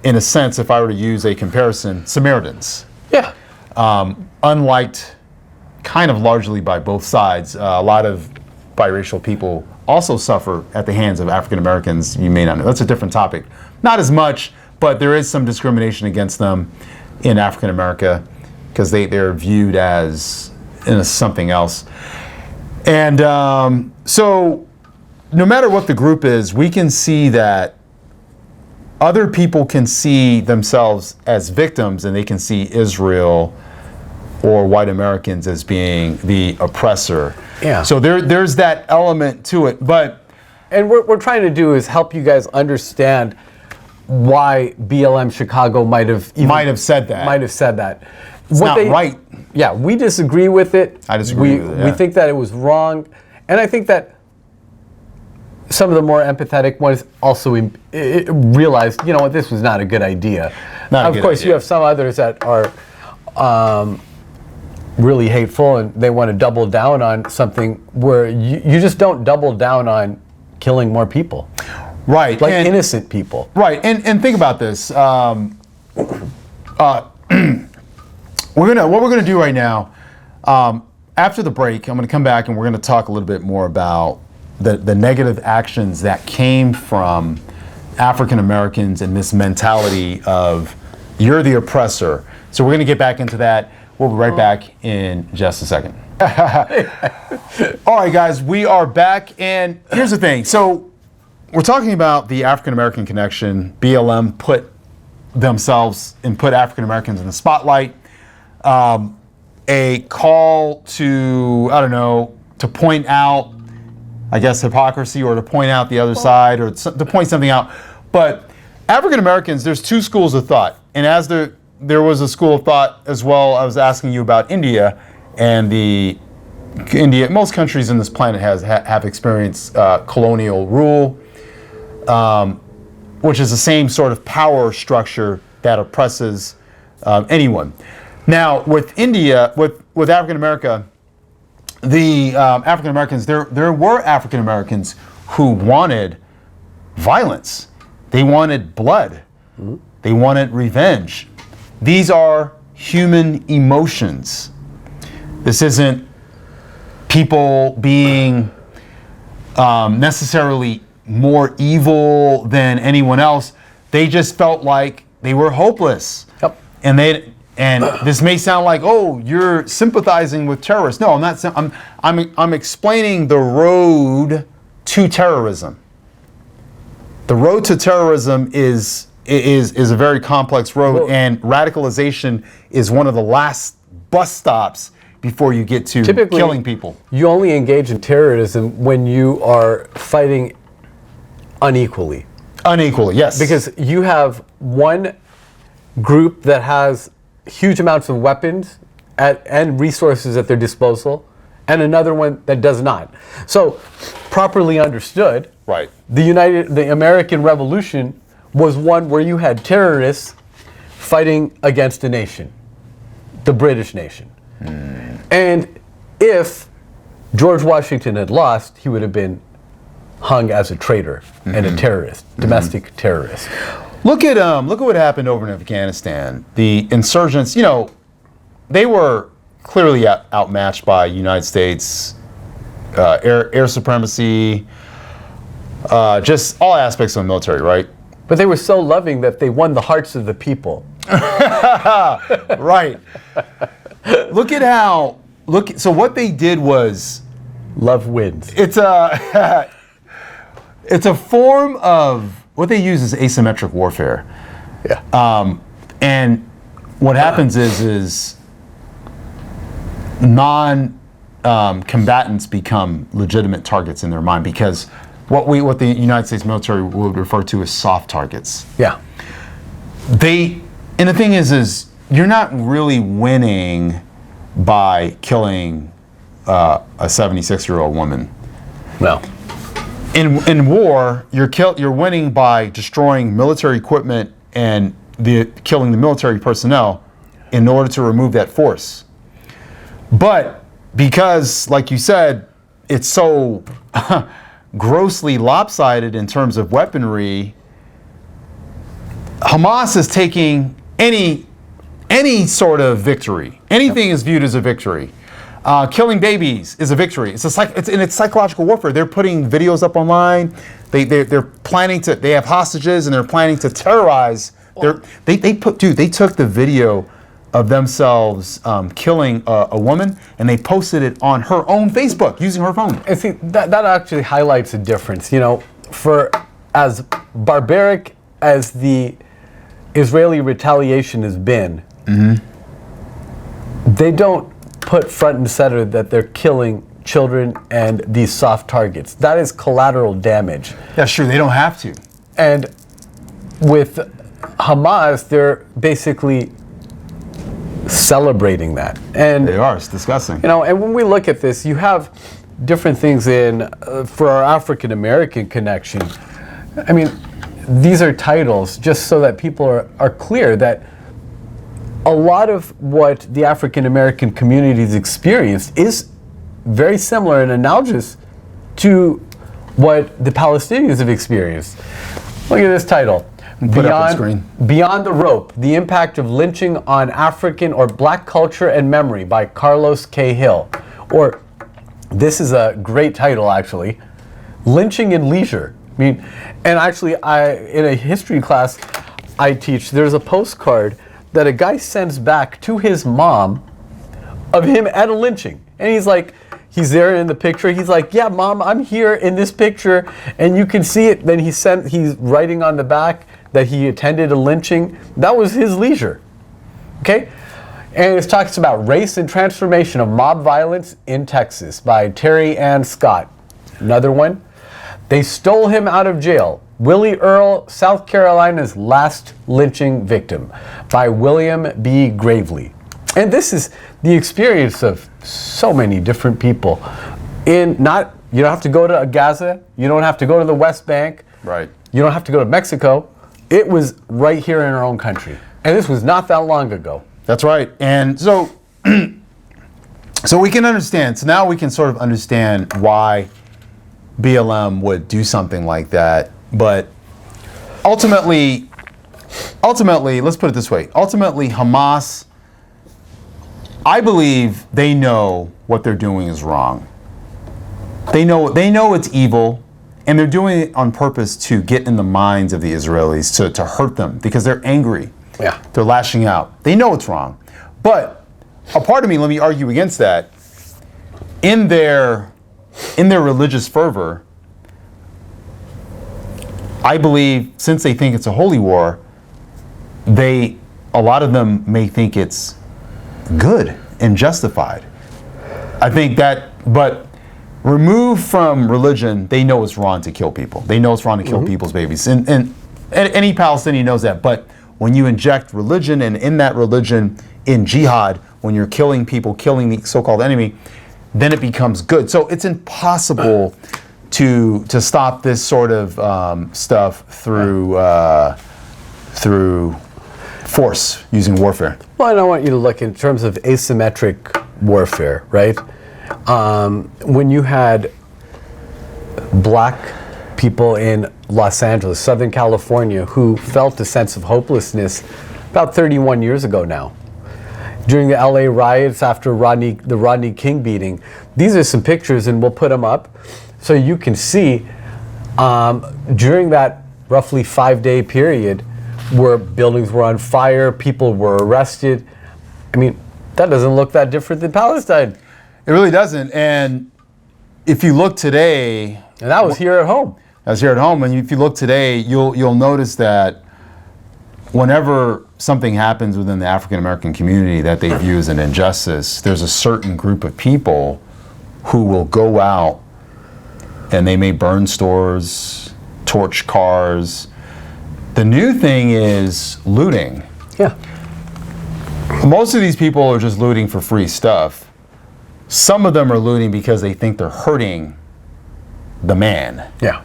Speaker 1: in a sense, if I were to use a comparison, Samaritans.
Speaker 2: Yeah.
Speaker 1: Unliked kind of largely by both sides. A lot of biracial people also suffer at the hands of African Americans. You may not know. That's a different topic. Not as much, but there is some discrimination against them in African America because they're viewed as something else. And so no matter what the group is, we can see that other people can see themselves as victims, and they can see Israel or white Americans as being the oppressor.
Speaker 2: Yeah.
Speaker 1: So there's that element to it. But
Speaker 2: And what we're trying to do is help you guys understand why BLM Chicago might have
Speaker 1: said that.
Speaker 2: Might have said that.
Speaker 1: It's not right.
Speaker 2: Yeah, we disagree with it.
Speaker 1: I disagree with it, yeah.
Speaker 2: We think that it was wrong, and I think that some of the more empathetic ones also realized, you know what, this was not a good idea. Of course, you have some others that are really hateful and they want to double down on something where you just don't double down on killing more people.
Speaker 1: Right.
Speaker 2: Like innocent people.
Speaker 1: Right. And think about this. What we're gonna do right now, after the break, I'm gonna come back and we're gonna talk a little bit more about the negative actions that came from African Americans and this mentality of you're the oppressor. So we're gonna get back into that. We'll be right back in just a second. All right, guys, we are back, and here's the thing. So we're talking about the African American connection. BLM put themselves and put African Americans in the spotlight. A call to, I don't know, to point out, I guess, hypocrisy, or to point out the other side, or to point something out. But African Americans, there's two schools of thought. And as there was a school of thought as well, I was asking you about India, and most countries in this planet have experienced colonial rule, which is the same sort of power structure that oppresses anyone. Now, with India, with African America, the African Americans, there were African Americans who wanted violence. They wanted blood. Mm-hmm. They wanted revenge. These are human emotions. This isn't people being necessarily more evil than anyone else. They just felt like they were hopeless.
Speaker 2: Yep.
Speaker 1: And this may sound like, oh, you're sympathizing with terrorists. No, I'm not. I'm explaining the road to terrorism. The road to terrorism is a very complex road, and radicalization is one of the last bus stops before you get to killing people.
Speaker 2: You only engage in terrorism when you are fighting unequally.
Speaker 1: Unequally, yes.
Speaker 2: Because you have one group that has huge amounts of weapons and resources at their disposal, and another one that does not. So, properly understood,
Speaker 1: right,
Speaker 2: the American Revolution was one where you had terrorists fighting against a nation, the British nation. And if George Washington had lost, he would have been hung as a traitor and a terrorist, domestic terrorist.
Speaker 1: Look at what happened over in Afghanistan. The insurgents, they were clearly outmatched by United States, air supremacy, just all aspects of the military, right?
Speaker 2: But they were so loving that they won the hearts of the people.
Speaker 1: Right. So what they did was,
Speaker 2: love wins.
Speaker 1: It's a form of, what they use is asymmetric warfare.
Speaker 2: Yeah.
Speaker 1: And what happens is non-combatants become legitimate targets in their mind, because what the United States military would refer to as soft targets.
Speaker 2: Yeah.
Speaker 1: And the thing is you're not really winning by killing a 76-year-old woman.
Speaker 2: No.
Speaker 1: In war, you're winning by destroying military equipment and killing the military personnel in order to remove that force. But because, like you said, it's so grossly lopsided in terms of weaponry, Hamas is taking any sort of victory. Anything is viewed as a victory. Killing babies is a victory. It's psychological warfare. They're putting videos up online. They're planning to. They have hostages and they're planning to terrorize. They took the video of themselves killing a woman, and they posted it on her own Facebook using her phone.
Speaker 2: And see, that actually highlights a difference. For as barbaric as the Israeli retaliation has been, they don't put front and center that they're killing children and these soft targets. That is collateral damage.
Speaker 1: That's true. They don't have to.
Speaker 2: And with Hamas, they're basically celebrating that. And
Speaker 1: They are. It's disgusting.
Speaker 2: you know, and when we look at this, you have different things in for our African American connection. I mean, these are titles just so that people are clear that a lot of what the African American communities experienced is very similar and analogous to what the Palestinians have experienced. Look at this title.
Speaker 1: Put it up on screen.
Speaker 2: Beyond the Rope, The Impact of Lynching on African or Black Culture and Memory by Carlos K. Hill. Or, this is a great title actually, Lynching in Leisure. I mean, and actually in a history class I teach, there's a postcard that a guy sends back to his mom of him at a lynching. And he's like, he's there in the picture. He's like, yeah, Mom, I'm here in this picture. And you can see it. Then he's writing on the back that he attended a lynching. That was his leisure. Okay? And it talks about Race and Transformation of Mob Violence in Texas by Terry Ann Scott. Another one. They Stole Him Out of Jail. Willie Earl, South Carolina's Last Lynching Victim by William B. Gravely. And this is the experience of so many different people. You don't have to go to Gaza. You don't have to go to the West Bank.
Speaker 1: Right.
Speaker 2: You don't have to go to Mexico. It was right here in our own country. And this was not that long ago.
Speaker 1: That's right. And so we can understand. So now we can sort of understand why BLM would do something like that. But ultimately, let's put it this way. Ultimately, Hamas, I believe they know what they're doing is wrong. They know it's evil, and they're doing it on purpose to get in the minds of the Israelis, to hurt them, because they're angry.
Speaker 2: Yeah.
Speaker 1: They're lashing out. They know it's wrong. But a part of me, let me argue against that. In their religious fervor, I believe, since they think it's a holy war, a lot of them may think it's good and justified. I think that, but removed from religion, they know it's wrong to kill people. They know it's wrong to kill people's babies. And any Palestinian knows that. But when you inject religion, and in that religion, in jihad, when you're killing people, killing the so-called enemy, then it becomes good. So it's impossible to stop this sort of stuff through force, using warfare.
Speaker 2: Well, and I want you to look in terms of asymmetric warfare, right? When you had black people in Los Angeles, Southern California, who felt a sense of hopelessness about 31 years ago now, during the LA riots after the Rodney King beating. These are some pictures, and we'll put them up so you can see during that roughly 5-day period where buildings were on fire, people were arrested. I mean, that doesn't look that different than Palestine.
Speaker 1: It really doesn't. And if you look today,
Speaker 2: And that was here at home.
Speaker 1: I was here at home, and if you look today, you'll notice that whenever something happens within the African American community that they view as an injustice, there's a certain group of people who will go out and they may burn stores, torch cars. The new thing is looting.
Speaker 2: Yeah.
Speaker 1: Most of these people are just looting for free stuff. Some of them are looting because they think they're hurting the man.
Speaker 2: Yeah.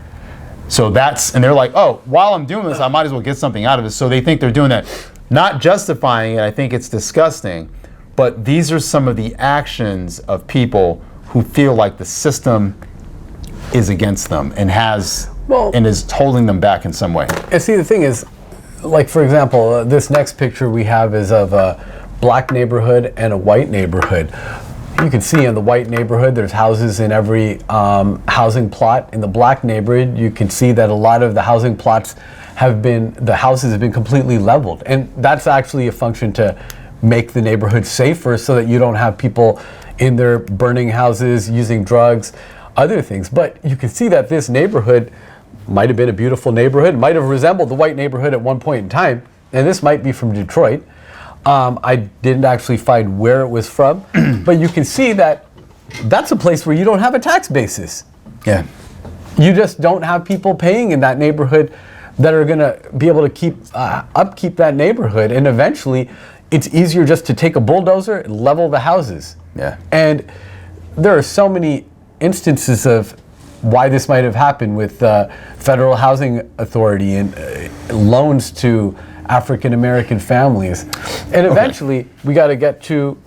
Speaker 1: So and they're like, oh, while I'm doing this, I might as well get something out of it. So they think they're doing that. Not justifying it, I think it's disgusting, but these are some of the actions of people who feel like the system is against them and is holding them back in some way.
Speaker 2: And see, the thing is, like, for example, this next picture we have is of a black neighborhood and a white neighborhood. You can see in the white neighborhood, there's houses in every housing plot. In the black neighborhood, you can see that a lot of the housing plots the houses have been completely leveled. And that's actually a function to make the neighborhood safer so that you don't have people in there burning houses, using drugs, other things. But you can see that this neighborhood might have been a beautiful neighborhood, might have resembled the white neighborhood at one point in time. And this might be from Detroit. I didn't actually find where it was from, but you can see that that's a place where you don't have a tax basis.
Speaker 1: Yeah.
Speaker 2: You just don't have people paying in that neighborhood that are going to be able to keep upkeep that neighborhood, and eventually it's easier just to take a bulldozer and level the houses.
Speaker 1: Yeah.
Speaker 2: And there are so many instances of why this might have happened with Federal Housing Authority and loans to African American families. And eventually we got to get to,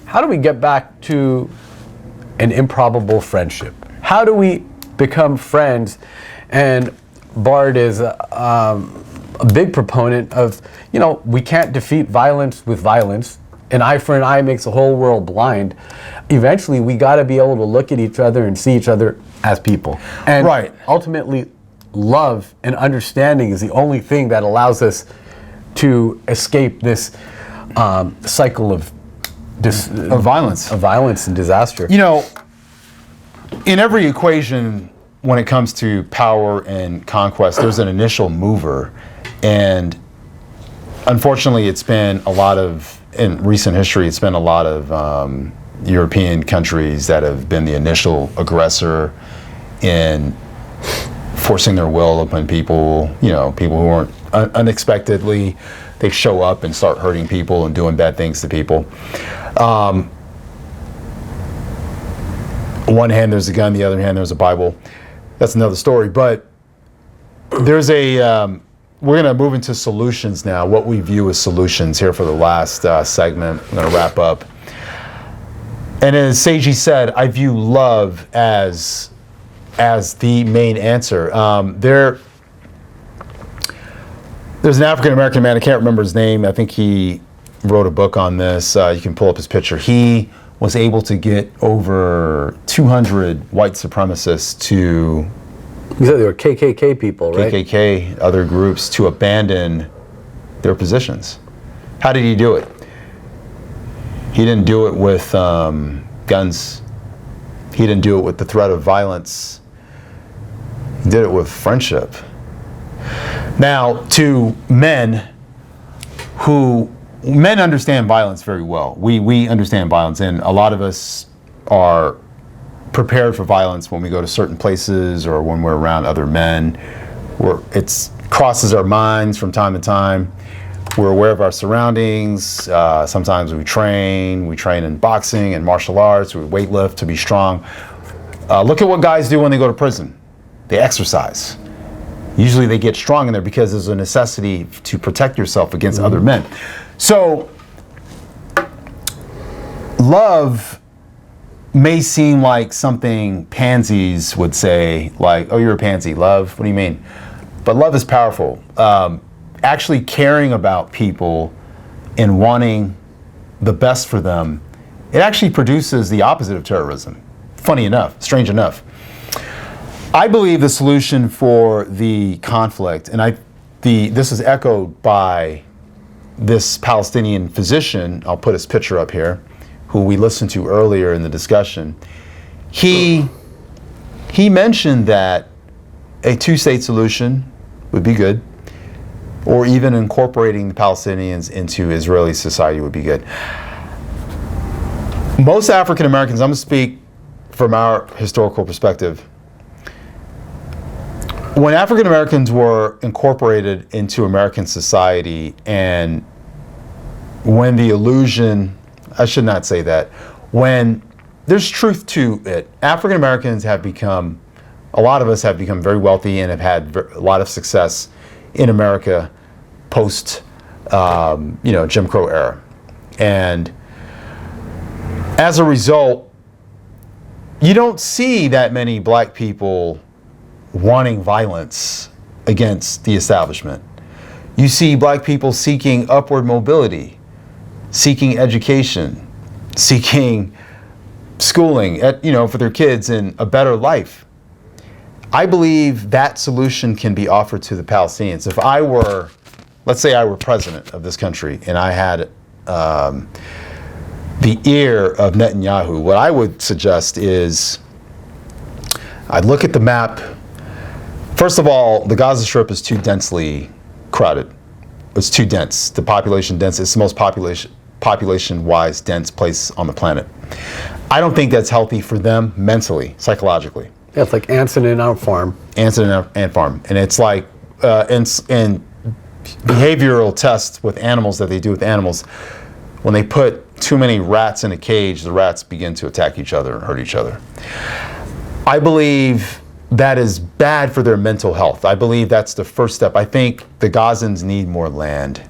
Speaker 2: how do we get back to an improbable friendship? How do we become friends? And Bard is a big proponent of, we can't defeat violence with violence. An eye for an eye makes the whole world blind. Eventually, we got to be able to look at each other and see each other as people. And
Speaker 1: Right.
Speaker 2: ultimately, love and understanding is the only thing that allows us to escape this cycle of
Speaker 1: violence.
Speaker 2: of violence and disaster.
Speaker 1: In every equation, when it comes to power and conquest, there's an initial mover. And unfortunately, it's been a lot of, in recent history, it's been a lot of European countries that have been the initial aggressor in forcing their will upon people, people who aren't unexpectedly, they show up and start hurting people and doing bad things to people. One hand there's a gun, the other hand there's a Bible. That's another story. But there's we're going to move into solutions now, what we view as solutions here for the last segment. I'm going to wrap up. And as Seiji said, I view love as the main answer. There's an African American man, I can't remember his name. I think he wrote a book on this. You can pull up his picture. He was able to get over 200 white supremacists to
Speaker 2: You said they were KKK people, right?
Speaker 1: KKK, other groups, to abandon their positions. How did he do it? He didn't do it with guns. He didn't do it with the threat of violence. He did it with friendship. Now, to men understand violence very well. We understand violence, and a lot of us are prepared for violence when we go to certain places or when we're around other men. It crosses our minds from time to time. We're aware of our surroundings. Sometimes we train in boxing and martial arts. We weightlift to be strong. Look at what guys do when they go to prison. They exercise. Usually they get strong in there because there's a necessity to protect yourself against other men. So, love may seem like something pansies would say, like, oh, you're a pansy. Love? What do you mean? But love is powerful. Actually caring about people and wanting the best for them, it actually produces the opposite of terrorism. Funny enough, strange enough. I believe the solution for the conflict, and this is echoed by this Palestinian physician, I'll put his picture up here, who we listened to earlier in the discussion. He mentioned that a two-state solution would be good, or even incorporating the Palestinians into Israeli society would be good. Most African Americans, I'm going to speak from our historical perspective, when African Americans were incorporated into American society, and when the illusion, I should not say that, when there's truth to it, African Americans have become, a lot of us have become very wealthy and have had a lot of success in America post, Jim Crow era. And as a result, you don't see that many black people wanting violence against the establishment. You see black people seeking upward mobility, seeking education, seeking schooling, for their kids and a better life. I believe that solution can be offered to the Palestinians. If I were, let's say I were president of this country and I had the ear of Netanyahu, what I would suggest is I'd look at the map. First of all, the Gaza Strip is too densely crowded. It's too dense. The population dense. It's the most population-wise dense place on the planet. I don't think that's healthy for them mentally, psychologically.
Speaker 2: Yeah, it's like ants in an ant farm.
Speaker 1: Ants in an ant farm. And it's like in behavioral tests with animals that they do with animals, when they put too many rats in a cage, the rats begin to attack each other and hurt each other. I believe that is bad for their mental health. I believe that's the first step. I think the Gazans need more land,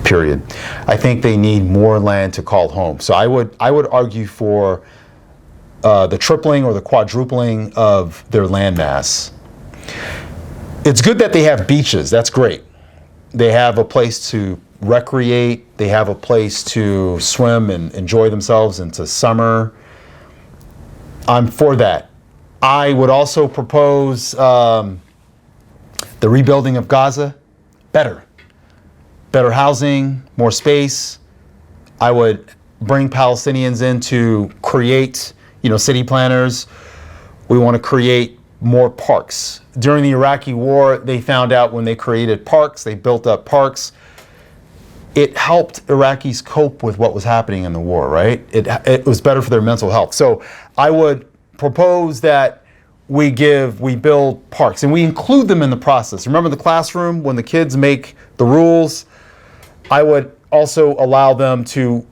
Speaker 1: period. I think they need more land to call home. So I would argue for the tripling or the quadrupling of their land mass. It's good that they have beaches. That's great. They have a place to recreate. They have a place to swim and enjoy themselves into summer. I'm for that. I would also propose the rebuilding of Gaza. Better housing, more space. I would bring Palestinians in to create, city planners. We want to create more parks. During the Iraqi war, they found out when they created parks, they built up parks, it helped Iraqis cope with what was happening in the war, right? It was better for their mental health. So I would propose that we build parks and we include them in the process. Remember the classroom when the kids make the rules? I would also allow them to,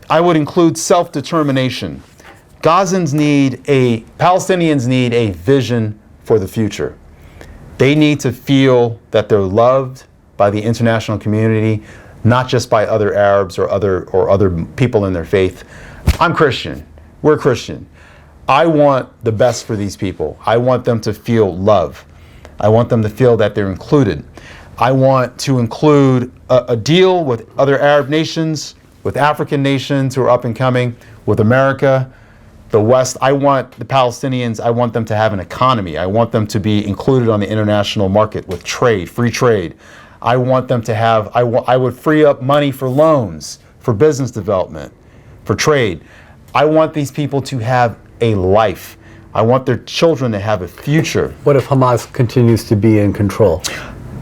Speaker 1: I would include self-determination. Palestinians need a vision for the future. They need to feel that they're loved by the international community, not just by other Arabs or other people in their faith. I'm Christian. We're Christian. I want the best for these people. I want them to feel love. I want them to feel that they're included. I want to include a deal with other Arab nations, with African nations who are up and coming, with America, the West. I want the Palestinians, I want them to have an economy. I want them to be included on the international market with trade, free trade. I want them to have, I would free up money for loans, for business development, for trade. I want these people to have a life. I want their children to have a future.
Speaker 2: What if Hamas continues to be in control?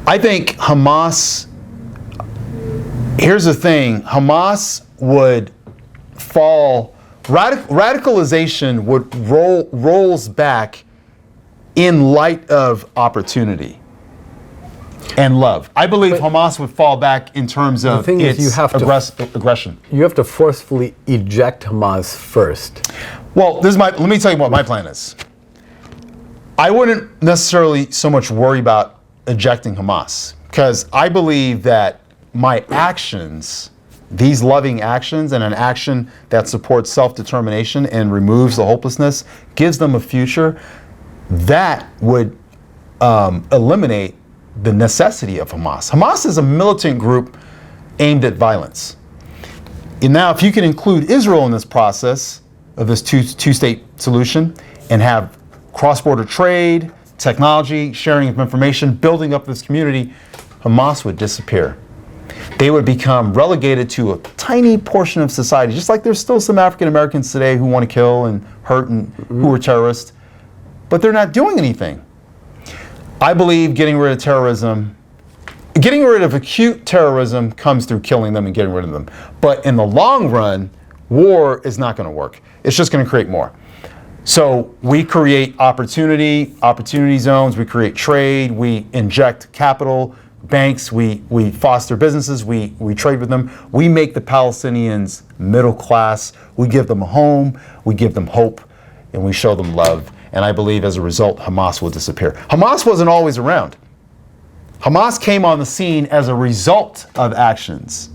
Speaker 1: I think Hamas, here's the thing, Hamas would fall, radicalization would rolls back in light of opportunity and love. I believe Hamas would fall back in terms of its aggression.
Speaker 2: You have to forcefully eject Hamas first.
Speaker 1: Well, let me tell you what my plan is. I wouldn't necessarily so much worry about ejecting Hamas, because I believe that my actions, these loving actions, and an action that supports self-determination and removes the hopelessness, gives them a future, that would eliminate the necessity of Hamas. Hamas is a militant group aimed at violence. And now, if you can include Israel in this process of this two-state solution and have cross-border trade, technology, sharing of information, building up this community, Hamas would disappear. They would become relegated to a tiny portion of society, just like there's still some African Americans today who want to kill and hurt and who are terrorists, but they're not doing anything. I believe getting rid of acute terrorism comes through killing them and getting rid of them. But in the long run, war is not going to work. It's just going to create more. So we create opportunity zones, we create trade, we inject capital, banks, we foster businesses, we trade with them. We make the Palestinians middle class, we give them a home, we give them hope, and we show them love. And I believe as a result, Hamas will disappear. Hamas wasn't always around. Hamas came on the scene as a result of actions.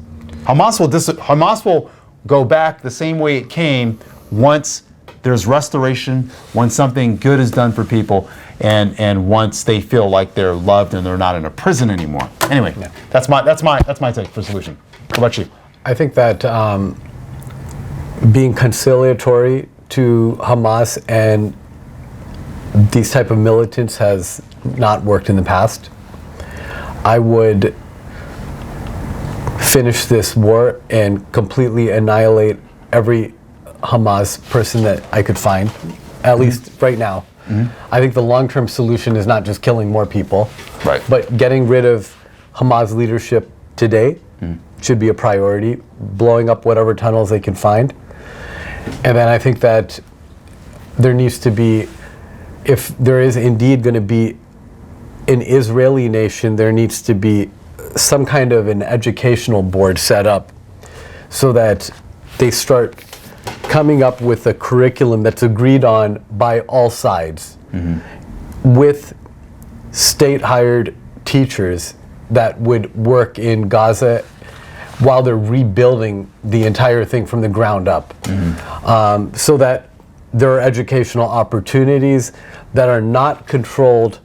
Speaker 1: Hamas will go back the same way it came once there's restoration, when something good is done for people, and once they feel like they're loved and they're not in a prison anymore. Anyway, that's my take for solution. What about you?
Speaker 2: I think that being conciliatory to Hamas and these type of militants has not worked in the past. I would finish this war and completely annihilate every Hamas person that I could find, at least right now. I think the long-term solution is not just killing more people,
Speaker 1: right,
Speaker 2: but getting rid of Hamas leadership today should be a priority, blowing up whatever tunnels they can find. And then I think that there needs to be, if there is indeed going to be an Israeli nation, there needs to be some kind of an educational board set up so that they start coming up with a curriculum that's agreed on by all sides, with state-hired teachers that would work in Gaza while they're rebuilding the entire thing from the ground up, so that there are educational opportunities that are not controlled,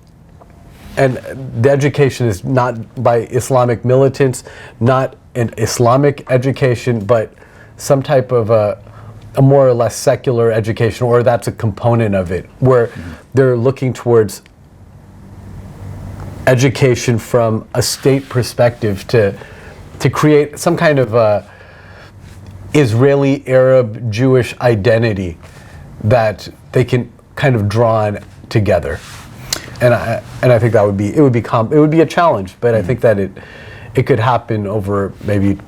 Speaker 2: and the education is not by Islamic militants, not an Islamic education, but some type of a more or less secular education, or that's a component of it, where they're looking towards education from a state perspective to create some kind of a Israeli, Arab, Jewish identity that they can kind of draw on together. And I think that would be a challenge, but I think that it could happen over maybe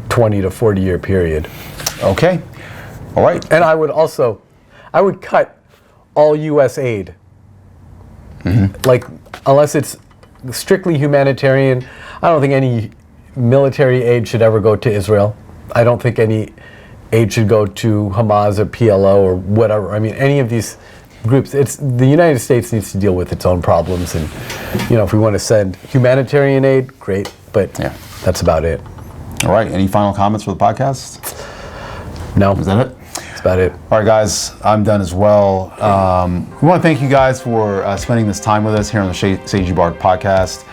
Speaker 2: 20 to 40 year period.
Speaker 1: Okay. All right.
Speaker 2: And I would cut all U.S. aid. Like, unless it's strictly humanitarian, I don't think any military aid should ever go to Israel. I don't think any aid should go to Hamas or PLO or whatever. I mean, any of these groups, the United States needs to deal with its own problems. And, if we want to send humanitarian aid, great, but that's about it.
Speaker 1: All right. Any final comments for the podcast?
Speaker 2: No.
Speaker 1: Is that it?
Speaker 2: That's about it.
Speaker 1: All right, guys, I'm done as well. We want to thank you guys for spending this time with us here on the Seiji Bar podcast.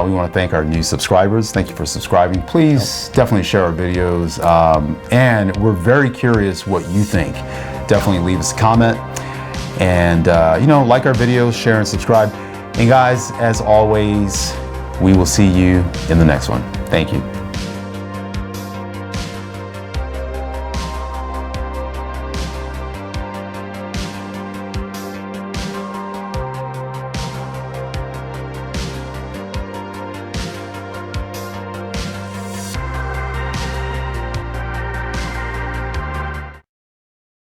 Speaker 1: We want to thank our new subscribers. Thank you for subscribing. Please definitely share our videos. And we're very curious what you think. Definitely leave us a comment. And, like our videos, share and subscribe. And guys, as always, we will see you in the next one. Thank you.